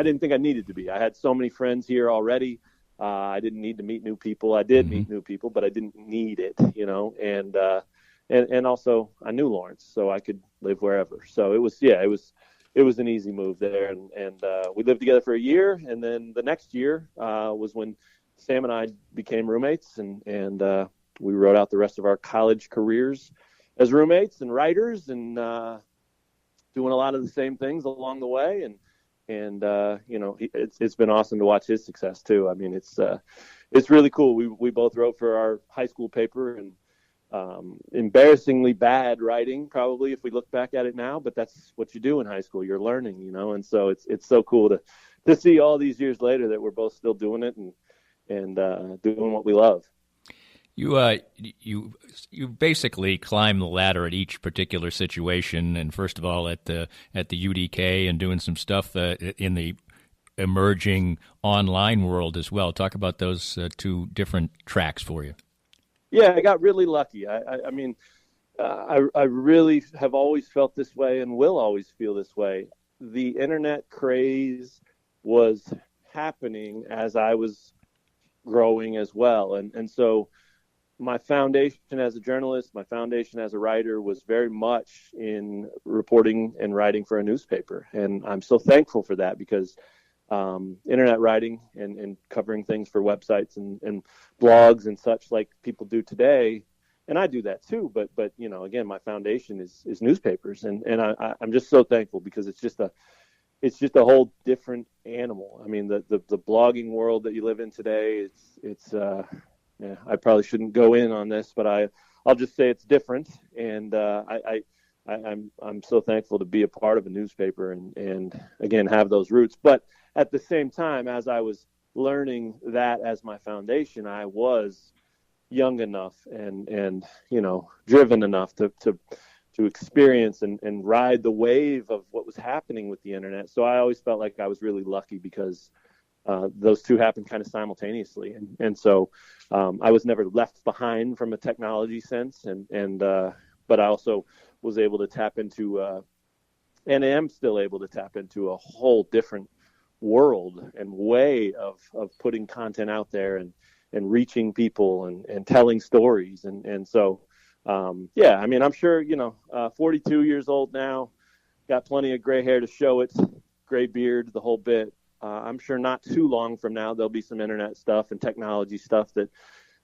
didn't think I needed to be. I had so many friends here already. I didn't need to meet new people. I did meet new people, but I didn't need it, and also I knew Lawrence, so I could live wherever. So it was an easy move there. And we lived together for a year. And then the next year was when Sam and I became roommates, and we wrote out the rest of our college careers as roommates and writers, and doing a lot of the same things along the way. And it's been awesome to watch his success too. I mean, it's really cool. We both wrote for our high school paper, and embarrassingly bad writing, probably, if we look back at it now, but that's what you do in high school. You're learning, and so it's so cool to see all these years later that we're both still doing it and doing what we love. You basically climb the ladder at each particular situation, and first of all at the UDK, and doing some stuff in the emerging online world as well. Talk about those two different tracks for you. Yeah, I got really lucky. I really have always felt this way and will always feel this way. The internet craze was happening as I was growing as well, and so my foundation as a journalist, my foundation as a writer was very much in reporting and writing for a newspaper. And I'm so thankful for that because internet writing and covering things for websites and blogs and such like people do today, and I do that too, but again, my foundation is newspapers, and I'm just so thankful because it's just a whole different animal. I mean, the blogging world that you live in today, I probably shouldn't go in on this, but I'll just say it's different, and I'm so thankful to be a part of a newspaper and again have those roots. But at the same time, as I was learning that as my foundation, I was young enough and driven enough to experience and ride the wave of what was happening with the internet. So I always felt like I was really lucky because those two happened kind of simultaneously. And so I was never left behind from a technology sense. But I also was able to tap into, and am still able to tap into, a whole different world and way of putting content out there and reaching people and telling stories. And so, yeah, I mean, I'm sure, 42 years old now, got plenty of gray hair to show it, gray beard, the whole bit. I'm sure not too long from now, there'll be some internet stuff and technology stuff that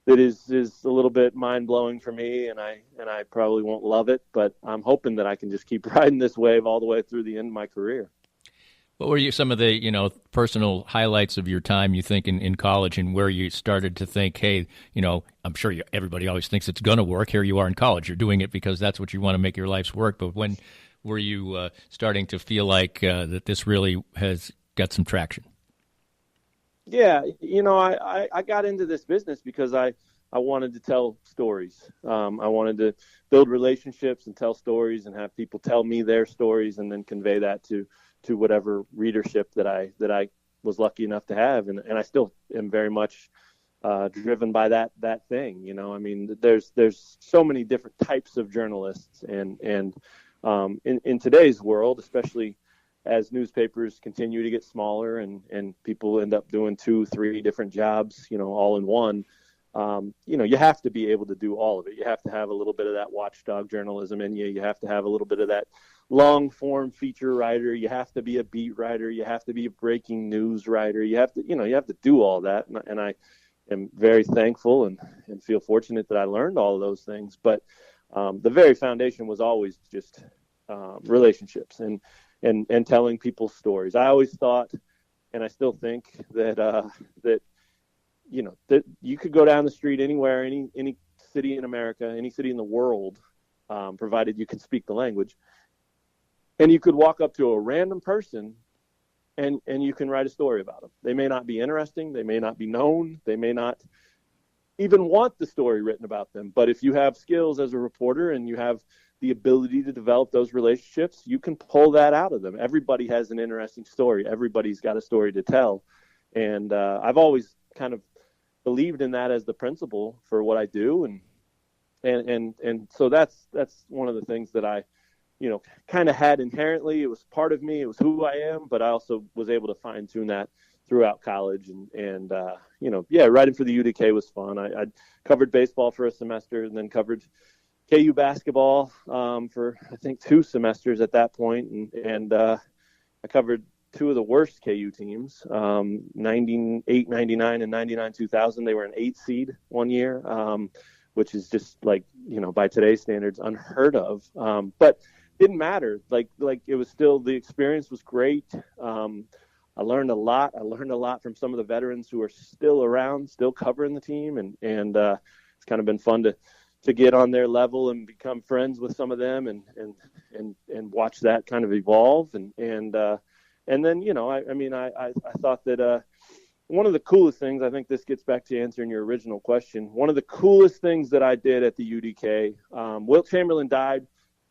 is a little bit mind blowing for me. And I probably won't love it, but I'm hoping that I can just keep riding this wave all the way through the end of my career. What were some of the, personal highlights of your time, you think, in college, and where you started to think, hey, I'm sure everybody always thinks it's going to work. Here you are in college. You're doing it because that's what you want to make your life's work. But when were you starting to feel like that this really has got some traction? Yeah, I got into this business because I wanted to tell stories. I wanted to build relationships and tell stories and have people tell me their stories and then convey that to whatever readership that I was lucky enough to have. And I still am very much driven by that thing. I mean, there's so many different types of journalists, and in today's world, especially as newspapers continue to get smaller and people end up doing 2-3 different jobs, all in one, you have to be able to do all of it. You have to have a little bit of that watchdog journalism in you. You have to have a little bit of that long form feature writer. You have to be a beat writer. You have to be a breaking news writer. You have to do all that. And I am very thankful and feel fortunate that I learned all of those things. But the very foundation was always just relationships and telling people stories. I always thought, and I still think that you could go down the street anywhere, any city in America, any city in the world, provided you can speak the language, and you could walk up to a random person and you can write a story about them. They may not be interesting. They may not be known. They may not even want the story written about them. But if you have skills as a reporter and you have the ability to develop those relationships, you can pull that out of them. Everybody has an interesting story. Everybody's got a story to tell. And I've always kind of believed in that as the principle for what I do. And so that's one of the things that I, kind of had inherently. It was part of me. It was who I am, but I also was able to fine tune that throughout college. And writing for the UDK was fun. I covered baseball for a semester and then covered KU basketball for, I think, 2 semesters at that point. And I covered 2 of the worst KU teams, 98, 99, and 99, 2000. They were an 8 seed one year, which is just like, by today's standards, unheard of. But didn't matter. Like it was still, the experience was great. I learned a lot. I learned a lot from some of the veterans who are still around, still covering the team. And it's kind of been fun to get on their level and become friends with some of them and watch that kind of evolve. And then, I thought that one of the coolest things, I think this gets back to answering your original question, one of the coolest things that I did at the UDK, Wilt Chamberlain died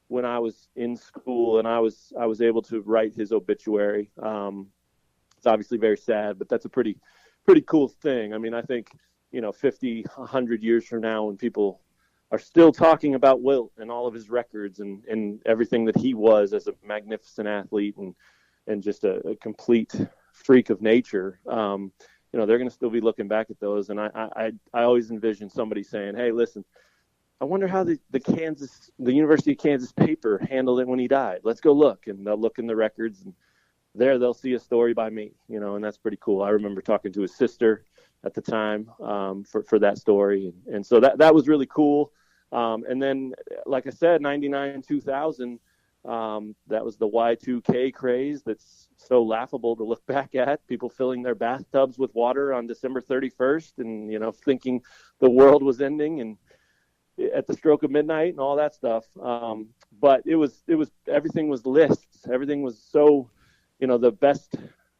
when I was in school, and I was able to write his obituary. It's obviously very sad, but that's a pretty cool thing. I mean, I think, 50, 100 years from now, when people are still talking about Wilt and all of his records and everything that he was as a magnificent athlete and just a complete freak of nature, they're going to still be looking back at those. And I always envision somebody saying, hey, listen, I wonder how the University of Kansas paper handled it when he died. Let's go look. And they'll look in the records, and there they'll see a story by me, and that's pretty cool. I remember talking to his sister at the time for that story. And so that was really cool. And then, like I said, 99, 2000, that was the Y2K craze that's so laughable to look back at. People filling their bathtubs with water on December 31st and, thinking the world was ending and at the stroke of midnight and all that stuff. But it was everything was lists. Everything was so, the best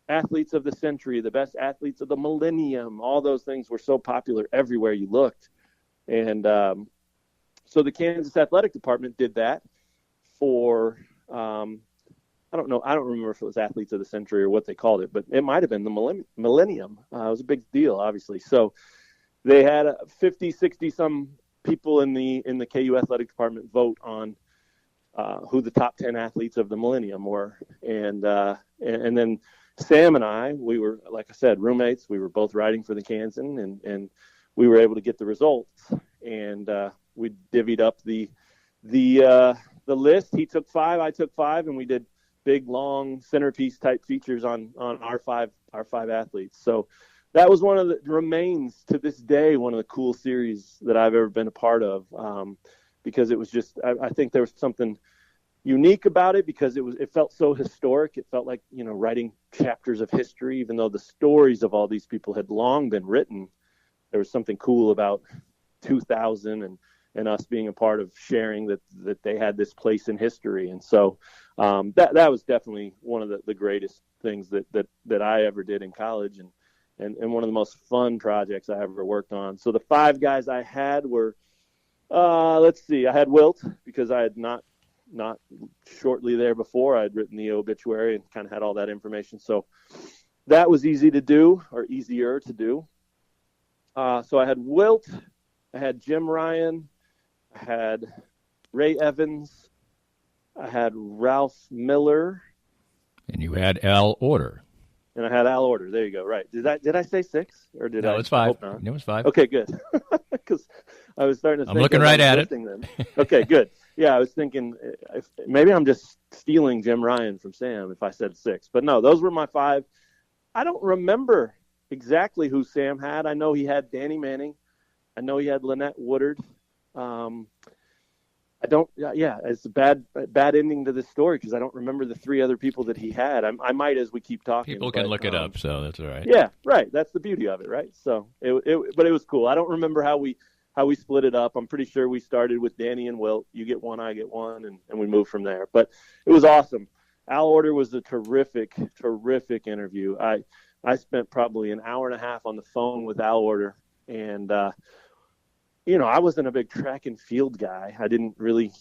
athletes of the century, the best athletes of the millennium, all those things were so popular everywhere you looked. And so the Kansas Athletic Department did that. for, I don't know. I don't remember if it was Athletes of the Century or what they called it, but it might have been the Millennium. It was a big deal, obviously. So they had 50, 60 some people in the KU athletic department vote on who the top 10 athletes of the Millennium were. And then Sam and I, we were, like I said, roommates. We were both writing for the Kansan, and we were able to get the results. And we divvied up the list. He took 5, I took 5, and we did big, long centerpiece type features on our five athletes. So that was one of the remains to this day, one of the cool series that I've ever been a part of, because it was just, I think there was something unique about it because it felt so historic. It felt like, writing chapters of history, even though the stories of all these people had long been written. There was something cool about 2000 and us being a part of sharing that they had this place in history. And so that was definitely one of the greatest things that I ever did in college, and one of the most fun projects I ever worked on. So the 5 guys I had were, let's see, I had Wilt, because I had not shortly there before, I'd written the obituary and kind of had all that information. So that was easy to do, or easier to do. So I had Wilt, I had Jim Ryan, I had Ray Evans, I had Ralph Miller, and you had Al Order. And I had Al Order. There you go. Right. Did I say 6 or did I? No, it's 5. Hope not. It was 5. Okay, good. Because I was starting to think. I'm looking right at it. Them. Okay, good. Yeah, I was thinking maybe I'm just stealing Jim Ryan from Sam if I said 6. But no, those were my 5. I don't remember exactly who Sam had. I know he had Danny Manning. I know he had Lynette Woodard. I don't. Yeah, it's a bad ending to this story because I don't remember the 3 other people that he had. I might as we keep talking. People can look it up, so that's all right. Yeah, right. That's the beauty of it, right? So but it was cool. I don't remember how we split it up. I'm pretty sure we started with Danny and Wilt. You get 1, I get 1, and we moved from there. But it was awesome. Al Order was a terrific interview. I spent probably an hour and a half on the phone with Al Order, and I wasn't a big track and field guy. I didn't really,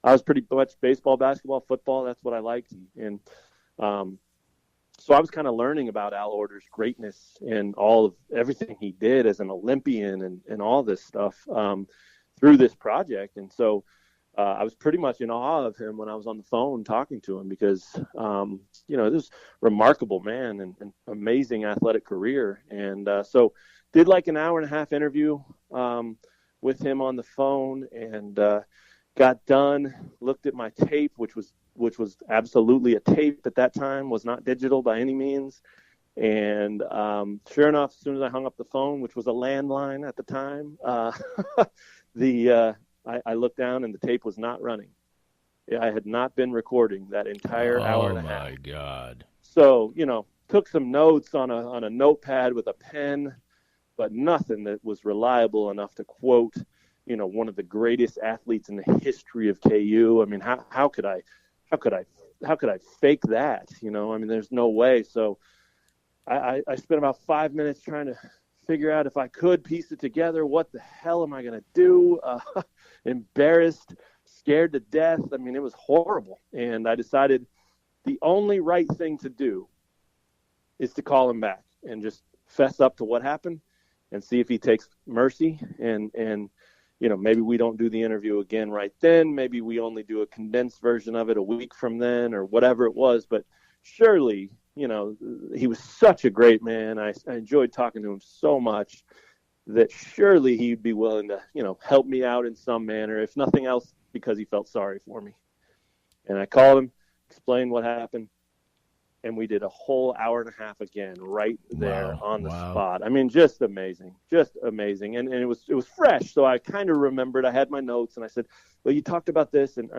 I was pretty much baseball, basketball, football. That's what I liked. And so I was kind of learning about Al Order's greatness and everything he did as an Olympian and all this stuff through this project. And so I was pretty much in awe of him when I was on the phone talking to him because, this remarkable man and amazing athletic career. And so did like an hour and a half interview with him on the phone and got done, looked at my tape, which was absolutely a tape at that time, was not digital by any means. And sure enough, as soon as I hung up the phone, which was a landline at the time, I looked down and the tape was not running. I had not been recording that entire hour and a half. Oh, my God. So, took some notes on a notepad with a pen, but nothing that was reliable enough to quote, one of the greatest athletes in the history of KU. I mean, how could I fake that? There's no way. So I spent about 5 minutes trying to figure out if I could piece it together. What the hell am I going to do? Embarrassed, scared to death. It was horrible. And I decided the only right thing to do is to call him back and just fess up to what happened and see if he takes mercy. And maybe we don't do the interview again right then. Maybe we only do a condensed version of it a week from then or whatever it was. But surely, he was such a great man. I enjoyed talking to him so much that surely he'd be willing to, help me out in some manner, if nothing else, because he felt sorry for me. And I called him, explained what happened, and we did a whole hour and a half again right there on the spot. Just amazing. And it was fresh, so I kind of remembered. I had my notes, and I said, well, you talked about this, and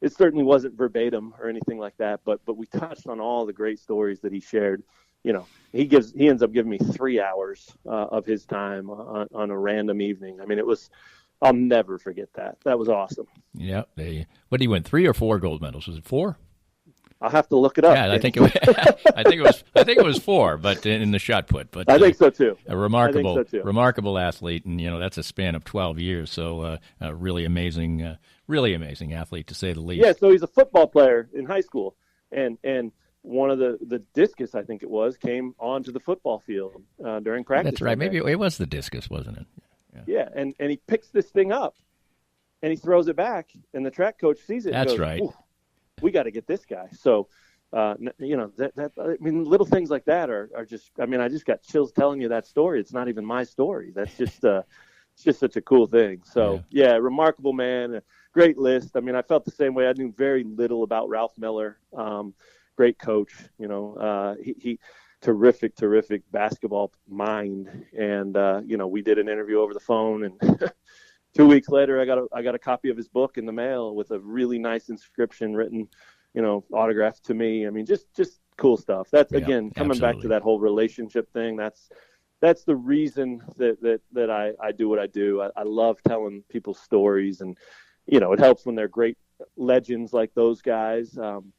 it certainly wasn't verbatim or anything like that, but we touched on all the great stories that he shared. He ends up giving me 3 hours of his time on a random evening. I'll never forget that. That was awesome. Yeah. What did he win? 3 or 4 gold medals? Was it 4? I'll have to look it up. Yeah, I think it was 4, but in the shot put. But I think so too. A remarkable athlete, and that's a span of 12 years. So really amazing athlete to say the least. Yeah, so he's a football player in high school, and one of the discus, I think it was, came onto the football field during practice. That's right. Maybe it was the discus, wasn't it? Yeah, and he picks this thing up, and he throws it back, and the track coach sees it. That's and goes, right. We got to get this guy. So, little things like that are just. I mean, I just got chills telling you that story. It's not even my story. That's just it's just such a cool thing. So, yeah, remarkable man, a great list. I mean, I felt the same way. I knew very little about Ralph Miller. Great coach. He terrific basketball mind. And we did an interview over the phone, and 2 weeks later, I got a copy of his book in the mail with a really nice inscription written, autographed to me. I mean, just cool stuff. That's again coming back to that whole relationship thing. That's the reason that I do what I do. I love telling people stories, and it helps when they're great legends like those guys.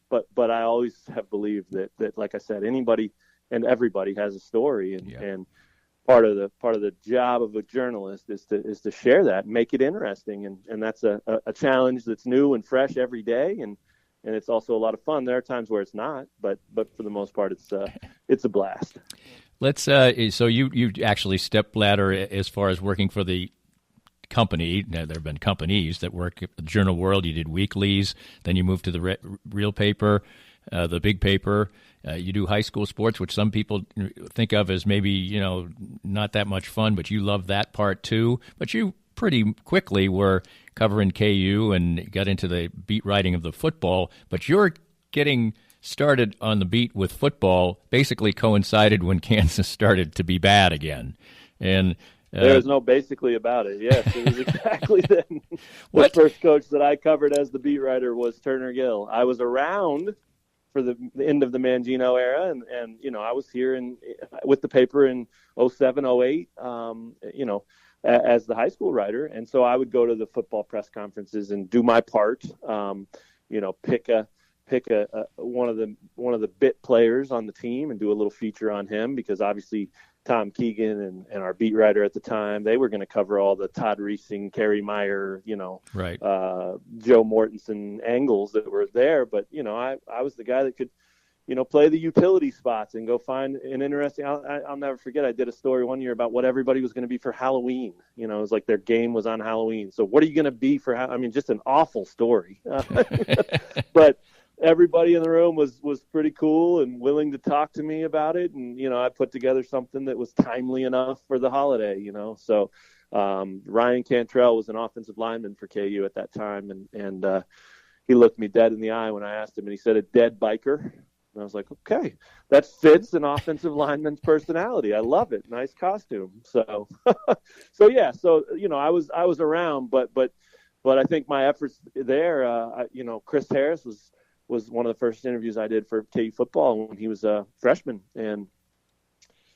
But I always have believed that like I said, anybody and everybody has a story, and part of the job of a journalist is to share that, make it interesting, and that's a challenge that's new and fresh every day, and it's also a lot of fun. There are times where it's not, but for the most part, it's a blast. Let's so you actually stepped ladder as far as working for the company. Now, there have been companies that work at the Journal World. You did weeklies, then you moved to the real paper, the big paper. You do high school sports, which some people think of as maybe, not that much fun, but you love that part too. But you pretty quickly were covering KU and got into the beat writing of the football. But you're getting started on the beat with football basically coincided when Kansas started to be bad again. And there's no basically about it. Yes, it was exactly then. The first coach that I covered as the beat writer was Turner Gill. I was around for the end of the Mangino era, and I was here with the paper in 07, 08, as the high school writer, and so I would go to the football press conferences and do my part. Pick one of the bit players on the team and do a little feature on him, because obviously Tom Keegan and our beat writer at the time, they were going to cover all the Todd Reesing, Kerry Meyer, right. Joe Mortensen angles that were there. But, I was the guy that could, play the utility spots and go find an interesting. I'll never forget. I did a story one year about what everybody was going to be for Halloween. It was like their game was on Halloween. So what are you going to be for? Just an awful story. But everybody in the room was pretty cool and willing to talk to me about it. And, I put together something that was timely enough for the holiday, So Ryan Cantrell was an offensive lineman for KU at that time. And he looked me dead in the eye when I asked him, and he said, "A dead biker." And I was like, okay, that fits an offensive lineman's personality. I love it. Nice costume. So, yeah. So, I was around, but I think my efforts there, Chris Harris was one of the first interviews I did for KU football when he was a freshman. And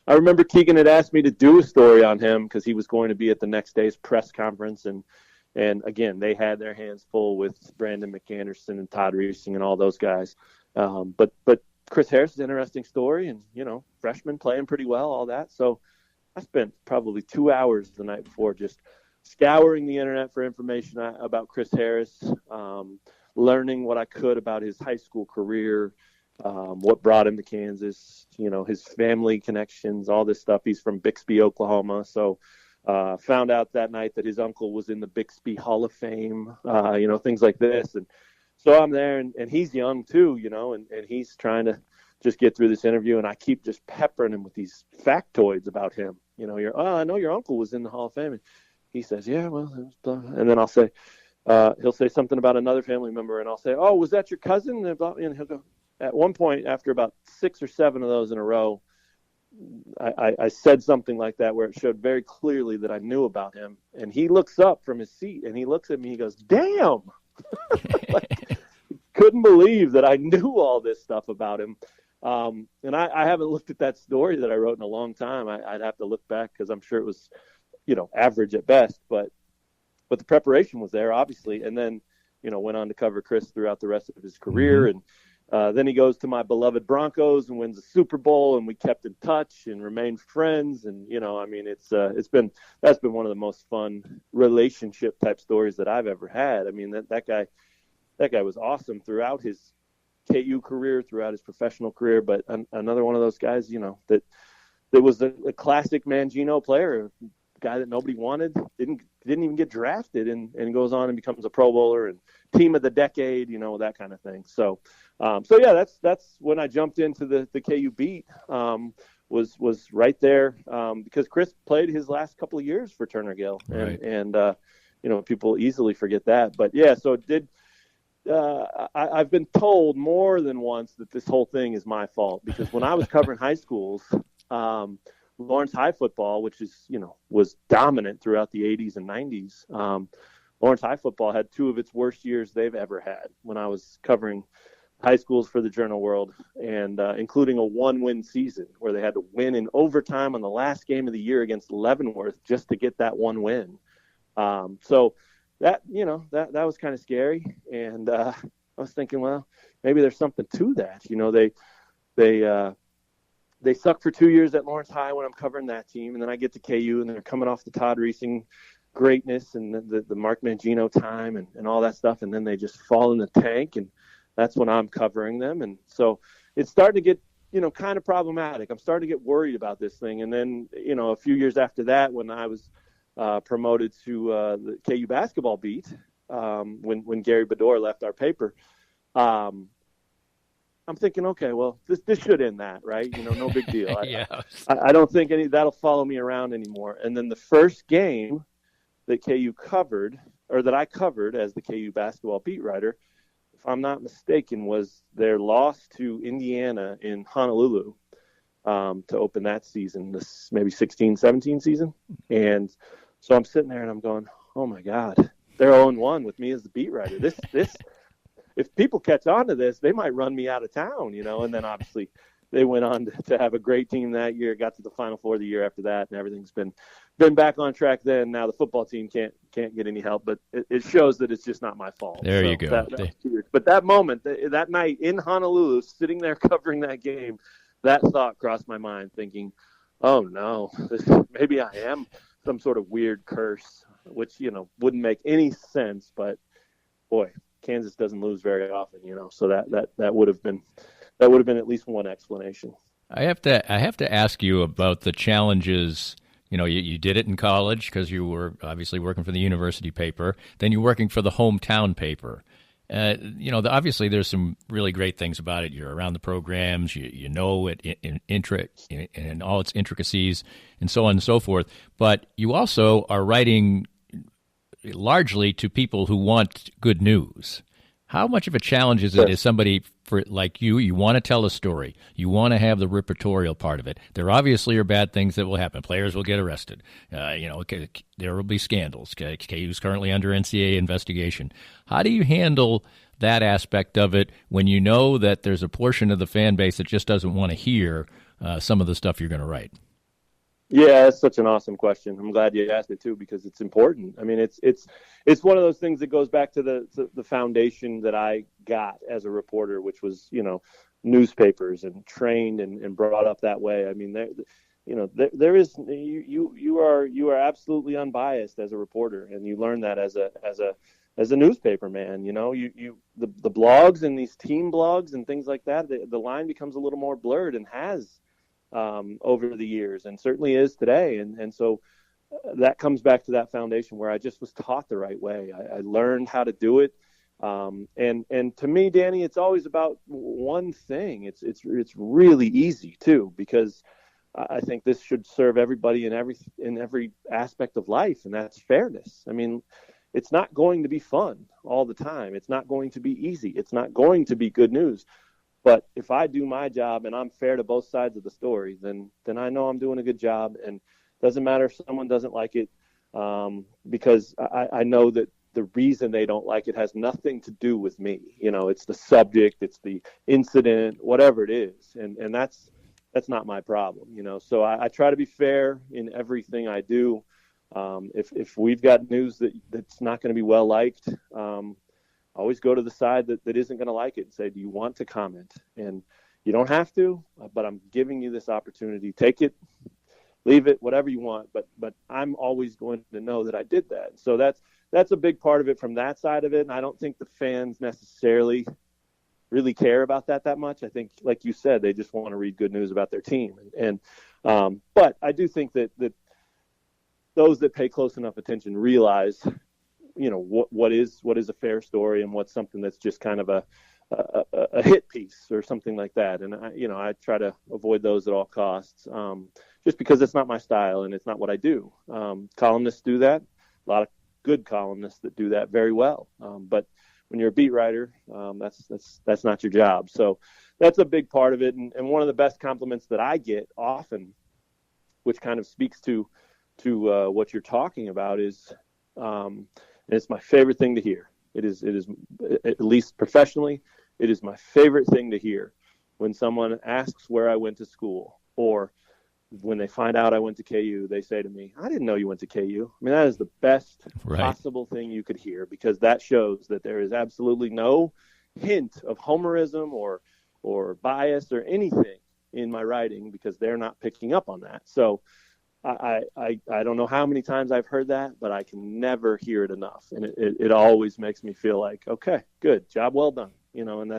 I remember Keegan had asked me to do a story on him because he was going to be at the next day's press conference. And again, they had their hands full with Brandon McAnderson and Todd Reesing and all those guys. But Chris Harris is an interesting story, and, freshman playing pretty well, all that. So I spent probably 2 hours the night before just scouring the internet for information about Chris Harris, learning what I could about his high school career, what brought him to Kansas, his family connections, all this stuff. He's from Bixby, Oklahoma. So found out that night that his uncle was in the Bixby Hall of Fame, things like this. And so I'm there, and he's young too, and he's trying to just get through this interview. And I keep just peppering him with these factoids about him. I know your uncle was in the Hall of Fame. And he says, yeah, well, and then I'll say, he'll say something about another family member, and I'll say, "Oh, was that your cousin?" And he'll go. At one point, after about 6 or 7 of those in a row, I said something like that where it showed very clearly that I knew about him. And he looks up from his seat and he looks at me. He goes, "Damn!" Couldn't believe that I knew all this stuff about him. And I haven't looked at that story that I wrote in a long time. I'd have to look back because I'm sure it was, average at best. But the preparation was there, obviously. And then, went on to cover Chris throughout the rest of his career. And, Then he goes to my beloved Broncos and wins the Super Bowl, and we kept in touch and remained friends. And I mean, that's been one of the most fun relationship type stories that I've ever had. I mean, that guy was awesome throughout his KU career, throughout his professional career. But another one of those guys, that was a classic Mangino player, a guy that nobody wanted, didn't even get drafted, and goes on and becomes a Pro Bowler and team of the decade, that kind of thing. So yeah, that's when I jumped into the KU beat, was right there, because Chris played his last couple of years for Turner Gill, right. and people easily forget that. But yeah, so it did. I've been told more than once that this whole thing is my fault, because when I was covering high schools, Lawrence High football, which was dominant throughout the 80s and 90s. Lawrence High football had two of its worst years they've ever had when I was covering high schools for the Journal World, and including a 1-win season where they had to win in overtime on the last game of the year against Leavenworth just to get that one win. So that was kind of scary, and I was thinking, well, maybe there's something to that. They sucked for 2 years at Lawrence High when I'm covering that team, and then I get to KU, and they're coming off the Todd Reesing greatness and the Mark Mangino time and all that stuff, and then they just fall in the tank, and that's when I'm covering them. And so it's starting to get kind of problematic. I'm starting to get worried about this thing. And then a few years after that, when I was promoted to the KU basketball beat, when Gary Bedore left our paper, I'm thinking, okay, well, this should end that, right? No big deal. I don't think that'll follow me around anymore. And then the first game that KU covered, or that I covered as the KU basketball beat writer, if I'm not mistaken, was their loss to Indiana in Honolulu to open that season, this maybe 16-17 season. And so I'm sitting there and I'm going, oh my God, they're 0-1 with me as the beat writer. This if people catch on to this, they might run me out of town, and then obviously they went on to have a great team that year, got to the Final Four the year after that, and everything's been back on track then. Now the football team can't get any help, but it shows that it's just not my fault. There you go. But that moment, that night in Honolulu, sitting there covering that game, that thought crossed my mind, thinking, oh no, maybe I am some sort of weird curse, which, wouldn't make any sense, but boy, Kansas doesn't lose very often, so that would have been at least one explanation. I have to ask you about the challenges. You did it in college because you were obviously working for the university paper. Then you're working for the hometown paper. Obviously there's some really great things about it. You're around the programs, you know it in all its intricacies and so on and so forth. But you also are writing largely to people who want good news. How much of a challenge is it as somebody like you want to tell a story, you want to have the repertorial part of it? There obviously are bad things that will happen. Players will get arrested. There will be scandals. KU's currently under NCAA investigation. How do you handle that aspect of it when you know that there's a portion of the fan base that just doesn't want to hear some of the stuff you're going to write? Yeah, that's such an awesome question. I'm glad you asked it too, because it's important. I mean, it's one of those things that goes back to the foundation that I got as a reporter, which was newspapers and trained and brought up that way. I mean, there is you are absolutely unbiased as a reporter, and you learn that as a newspaper man. The blogs and these team blogs and things like that, the line becomes a little more blurred, and has over the years, and certainly is today. And so that comes back to that foundation where I just was taught the right way. I learned how to do it. And to me, Danny, it's always about one thing. It's really easy too, because I think this should serve everybody in every aspect of life, and that's fairness. I mean, it's not going to be fun all the time. It's not going to be easy. It's not going to be good news. But if I do my job and I'm fair to both sides of the story, then I know I'm doing a good job. And it doesn't matter if someone doesn't like it, because I know that the reason they don't like it has nothing to do with me. It's the subject, it's the incident, whatever it is. And that's not my problem, So I try to be fair in everything I do. If we've got news that's not going to be well liked, always go to the side that isn't going to like it and say, do you want to comment? And you don't have to, but I'm giving you this opportunity. Take it, leave it, whatever you want. But I'm always going to know that I did that. So that's a big part of it from that side of it. And I don't think the fans necessarily really care about that much. I think, like you said, they just want to read good news about their team. But I do think that those that pay close enough attention realize, what is a fair story and what's something that's just kind of a hit piece or something like that. And I try to avoid those at all costs, just because it's not my style and it's not what I do. Columnists do that. A lot of good columnists that do that very well. But when you're a beat writer, that's not your job. So that's a big part of it. And one of the best compliments that I get often, which kind of speaks to what you're talking about, is, and it's my favorite thing to hear. It is, at least professionally, it is my favorite thing to hear when someone asks where I went to school, or when they find out I went to KU, they say to me, I didn't know you went to KU. I mean, that is the best possible thing you could hear, because that shows that there is absolutely no hint of homerism or bias or anything in my writing, because they're not picking up on that. So I don't know how many times I've heard that, but I can never hear it enough. And it always makes me feel like, okay, good job, well done. And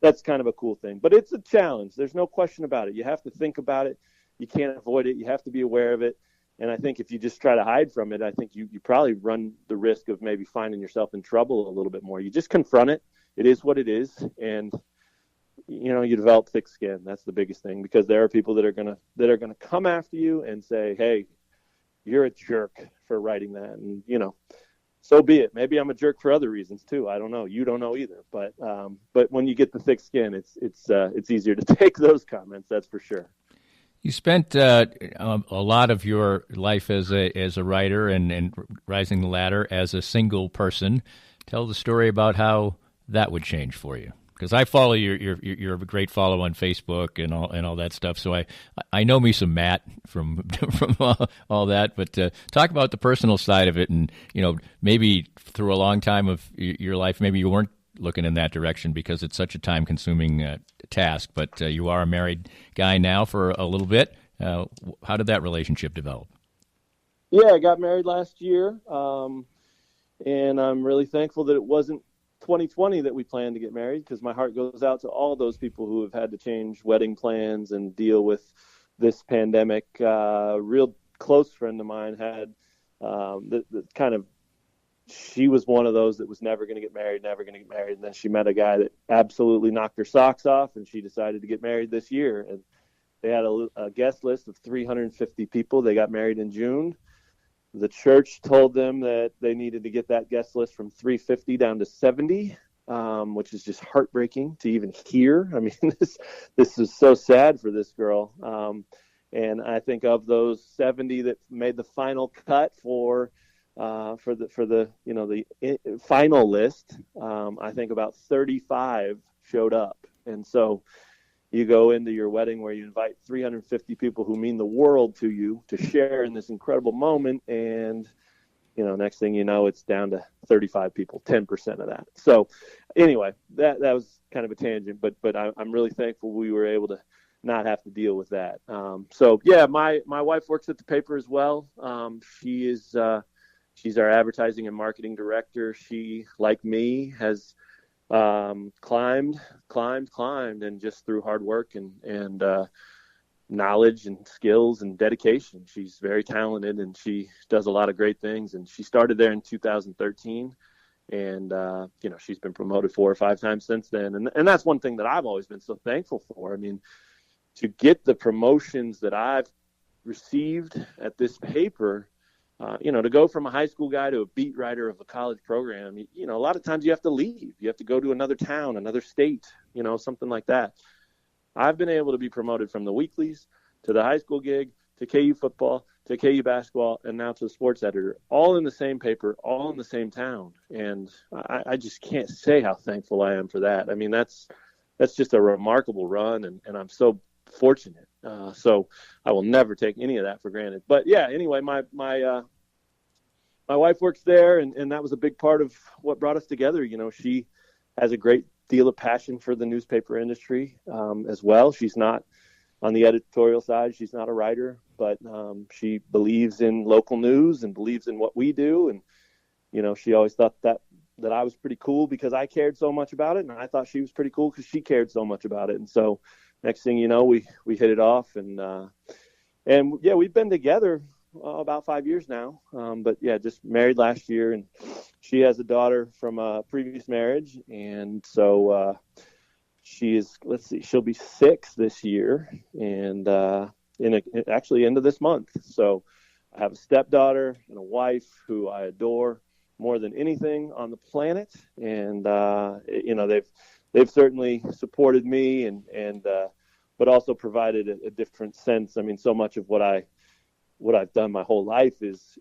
that's kind of a cool thing, but it's a challenge. There's no question about it. You have to think about it. You can't avoid it. You have to be aware of it. And I think if you just try to hide from it, I think you probably run the risk of maybe finding yourself in trouble a little bit more. You just confront it. It is what it is. And, you develop thick skin. That's the biggest thing, because there are people that are going to come after you and say, hey, you're a jerk for writing that. And, so be it. Maybe I'm a jerk for other reasons too. I don't know. You don't know either. But when you get the thick skin, it's easier to take those comments. That's for sure. You spent a lot of your life as a writer and rising the ladder as a single person. Tell the story about how that would change for you. Because I follow you're a great follow on Facebook and all that stuff. So I know me some Matt from all that. But talk about the personal side of it, and maybe through a long time of your life, maybe you weren't looking in that direction because it's such a time-consuming task. But you are a married guy now for a little bit. How did that relationship develop? Yeah, I got married last year, and I'm really thankful that it wasn't 2020 that we planned to get married, because my heart goes out to all those people who have had to change wedding plans and deal with this pandemic. A real close friend of mine had she was one of those that was never going to get married. And then she met a guy that absolutely knocked her socks off, and she decided to get married this year. And they had a guest list of 350 people. They got married in June. The church told them that they needed to get that guest list from 350 down to 70, which is just heartbreaking to even hear. I mean, this is so sad for this girl. And I think of those 70 that made the final cut for the final list, I think about 35 showed up. And so you go into your wedding where you invite 350 people who mean the world to you to share in this incredible moment. And, next thing you know, it's down to 35 people, 10% of that. So anyway, that was kind of a tangent, but I'm really thankful we were able to not have to deal with that. So yeah, my wife works at the paper as well. She's our advertising and marketing director. She, like me, has climbed, and just through hard work and knowledge and skills and dedication. She's very talented, and she does a lot of great things. And she started there in 2013, and she's been promoted 4 or 5 times since then. And that's one thing that I've always been so thankful for. I mean, to get the promotions that I've received at this paper. To go from a high school guy to a beat writer of a college program, a lot of times you have to leave. You have to go to another town, another state, something like that. I've been able to be promoted from the weeklies to the high school gig to KU football to KU basketball and now to the sports editor, all in the same paper, all in the same town. And I just can't say how thankful I am for that. I mean, that's just a remarkable run, and I'm so fortunate. So I will never take any of that for granted. But yeah, anyway, my my wife works there, and that was a big part of what brought us together. She has a great deal of passion for the newspaper industry as well. She's not on the editorial side. She's not a writer, but she believes in local news and believes in what we do. And, she always thought that I was pretty cool because I cared so much about it. And I thought she was pretty cool because she cared so much about it. And so next thing you know, we hit it off. And yeah, we've been together about 5 years now. But yeah, just married last year, and she has a daughter from a previous marriage. And so she is, she'll be 6 this year, and actually end of this month. So I have a stepdaughter and a wife who I adore more than anything on the planet. And, they've certainly supported me but also provided a different sense. I mean, so much of what I've done my whole life is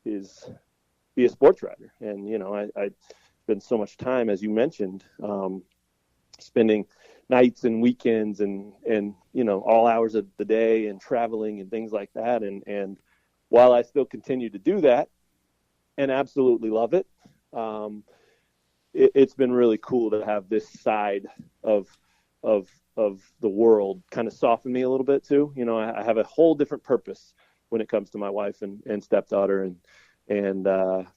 be a sports writer. And, I spend so much time, as you mentioned, spending nights and weekends and all hours of the day and traveling and things like that. And while I still continue to do that and absolutely love it, it's been really cool to have this side of the world kind of soften me a little bit too. I have a whole different purpose when it comes to my wife and stepdaughter, and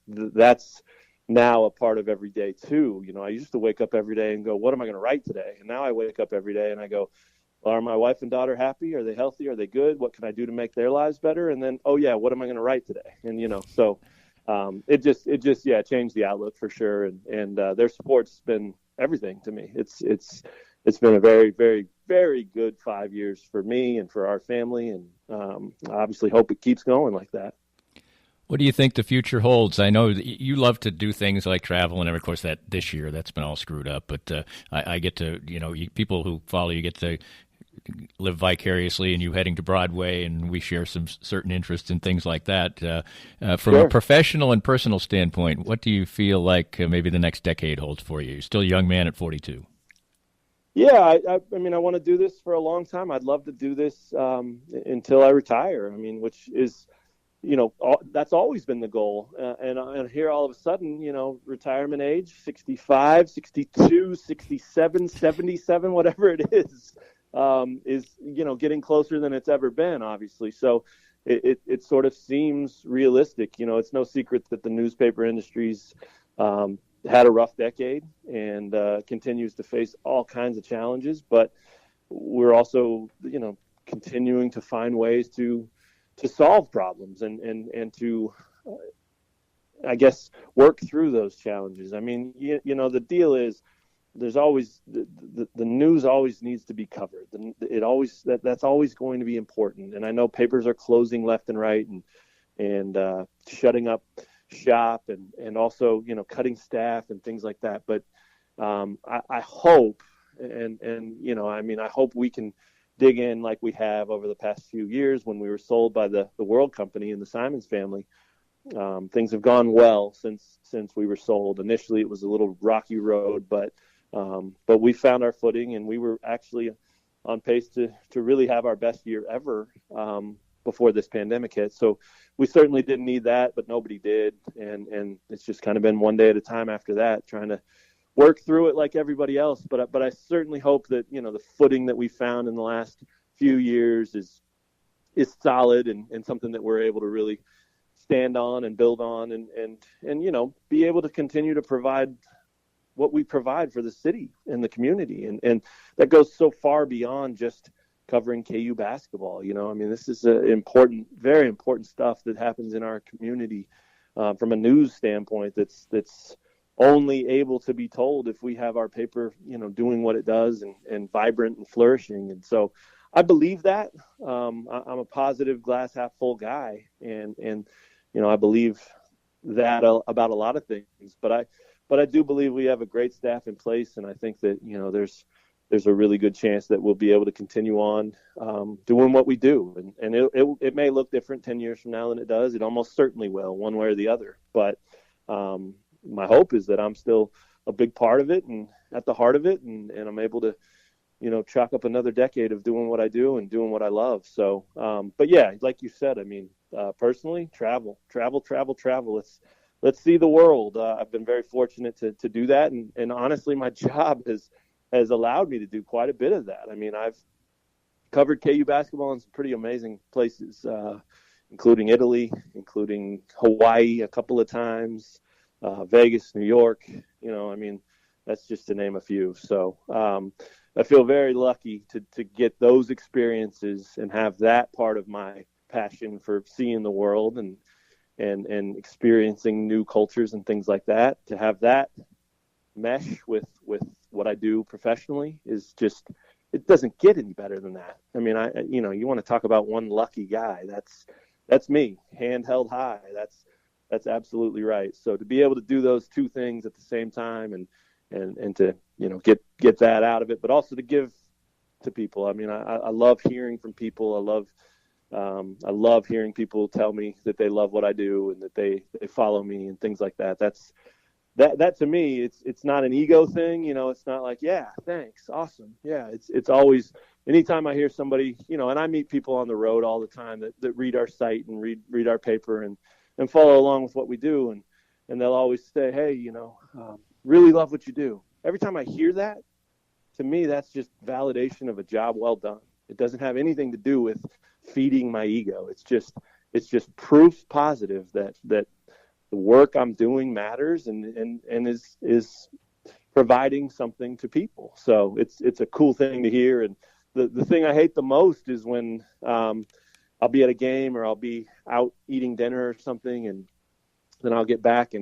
that's now a part of every day too. I used to wake up every day and go, what am I going to write today? And now I wake up every day and I go, are my wife and daughter happy? Are they healthy? Are they good? What can I do to make their lives better? And then, oh yeah, what am I going to write today? And so it just changed the outlook for sure. And their support's been everything to me. It's been a very, very, very good 5 years for me and for our family. And I obviously hope it keeps going like that. What do you think the future holds? I know that you love to do things like travel, and of course that this year that's been all screwed up. But I get to, people who follow you get to live vicariously, and you heading to Broadway, and we share some certain interests in things like that. From Sure. a professional and personal standpoint, what do you feel like maybe the next decade holds for you? You're still a young man at 42. Yeah, I mean, I want to do this for a long time. I'd love to do this until I retire. I mean, which is, that's always been the goal. And here all of a sudden, retirement age, 65, 62, 67, 77, whatever it is getting closer than it's ever been, obviously. So it sort of seems realistic. It's no secret that the newspaper industry's had a rough decade and continues to face all kinds of challenges, but we're also, continuing to find ways to solve problems and to, I guess, work through those challenges. I mean, the deal is there's always the news always needs to be covered. That's always going to be important. And I know papers are closing left and right and shutting up shop and also, cutting staff and things like that. But I hope, I hope we can dig in like we have over the past few years when we were sold by the World Company and the Simons family. Things have gone well since we were sold. Initially, it was a little rocky road, but we found our footing, and we were actually on pace to really have our best year ever before this pandemic hit. So we certainly didn't need that, but nobody did. And it's just kind of been one day at a time after that, trying to work through it like everybody else. But I certainly hope that, the footing that we found in the last few years is solid and something that we're able to really stand on and build on and be able to continue to provide what we provide for the city and the community. And that goes so far beyond just covering KU basketball. This is important, very important stuff that happens in our community from a news standpoint that's only able to be told if we have our paper, doing what it does and vibrant and flourishing. And so I believe that. I'm a positive glass half full guy. And I believe that about a lot of things. But I do believe we have a great staff in place. And I think that, there's a really good chance that we'll be able to continue on doing what we do. And it may look different 10 years from now than it does. It almost certainly will, one way or the other. But my hope is that I'm still a big part of it and at the heart of it. And I'm able to, chalk up another decade of doing what I do and doing what I love. But yeah, like you said, personally, travel. Let's let's see the world. I've been very fortunate to do that. And honestly, my job has allowed me to do quite a bit of that. I mean, I've covered KU basketball in some pretty amazing places, including Italy, including Hawaii a couple of times, Vegas, New York. I mean, that's just to name a few. So I feel very lucky to get those experiences and have that part of my passion for seeing the world and experiencing new cultures and things like that. To have that mesh with what I do professionally is just, it doesn't get any better than that. I mean, you want to talk about one lucky guy. That's me, hand held high. That's absolutely right. So to be able to do those two things at the same time and to, get that out of it, but also to give to people. I mean, I love hearing from people. I love hearing people tell me that they love what I do and that they follow me and things like that. That to me, it's not an ego thing. It's not like, yeah, thanks. Awesome. Yeah. It's always, anytime I hear somebody, and I meet people on the road all the time that read our site and read our paper and follow along with what we do. And they'll always say, hey, really love what you do. Every time I hear that, to me, that's just validation of a job well done. It doesn't have anything to do with feeding my ego. It's just proof positive that the work I'm doing matters and is providing something to people. So it's a cool thing to hear. And the thing I hate the most is when I'll be at a game or I'll be out eating dinner or something, and then I'll get back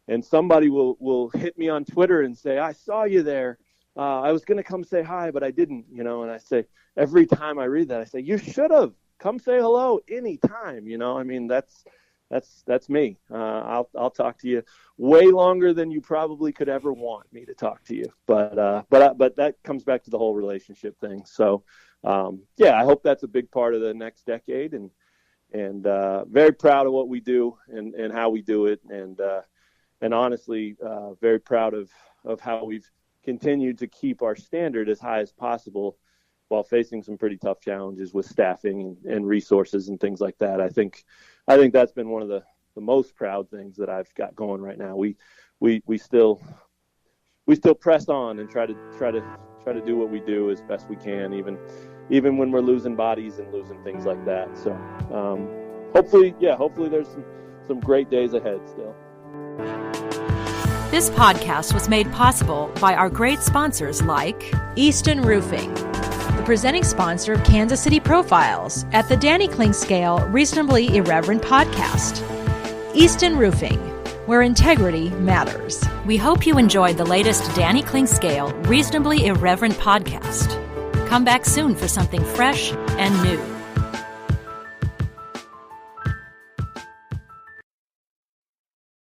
and somebody will hit me on Twitter and say, I saw you there. I was going to come say hi, but I didn't, and I say, every time I read that, I say, you should have come say hello anytime. I mean, that's me. I'll talk to you way longer than you probably could ever want me to talk to you. But that comes back to the whole relationship thing. So, I hope that's a big part of the next decade, and very proud of what we do and how we do it. And honestly, very proud of how we've continued to keep our standard as high as possible while facing some pretty tough challenges with staffing and resources and things like that. I think that's been one of the most proud things that I've got going right now. We still press on and try to do what we do as best we can, even when we're losing bodies and losing things like that. So hopefully there's some great days ahead still. This podcast was made possible by our great sponsors like Easton Roofing, the presenting sponsor of Kansas City Profiles at the Danny Kling Scale Reasonably Irreverent podcast. Easton Roofing, where integrity matters. We hope you enjoyed the latest Danny Kling Scale Reasonably Irreverent podcast. Come back soon for something fresh and new.